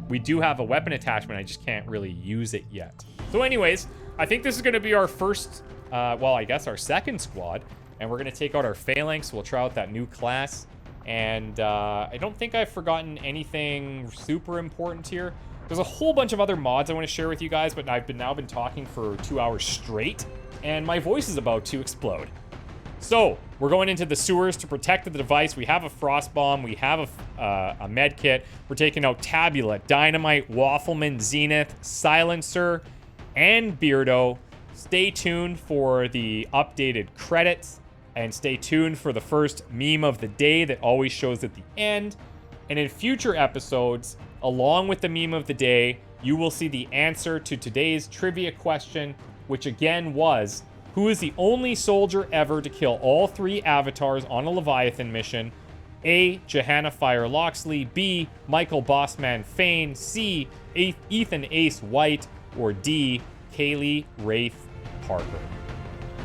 Speaker 1: we do have a weapon attachment. I just can't really use it yet. So anyways, I think this is going to be our first, well, I guess our second squad. And we're going to take out our Phalanx. We'll try out that new class. And I don't think I've forgotten anything super important here. There's a whole bunch of other mods I want to share with you guys, but I've now been talking for 2 hours straight, and my voice is about to explode. So, we're going into the sewers to protect the device. We have a frost bomb. We have a med kit. We're taking out Tabula, Dynamite, Waffleman, Zenith, Silencer, and Beardo. Stay tuned for the updated credits, and stay tuned for the first meme of the day that always shows at the end. And in future episodes, along with the meme of the day, you will see the answer to today's trivia question, which again was, who is the only soldier ever to kill all 3 avatars on a Leviathan mission? A. Johanna Fire Loxley, B. Michael Bossman Fane, C. Ethan Ace White, or D. Kaylee Wraith Parker.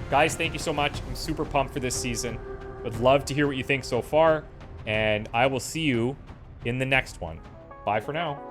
Speaker 1: Guys, thank you so much. I'm super pumped for this season. Would love to hear what you think so far, and I will see you in the next one. Bye for now.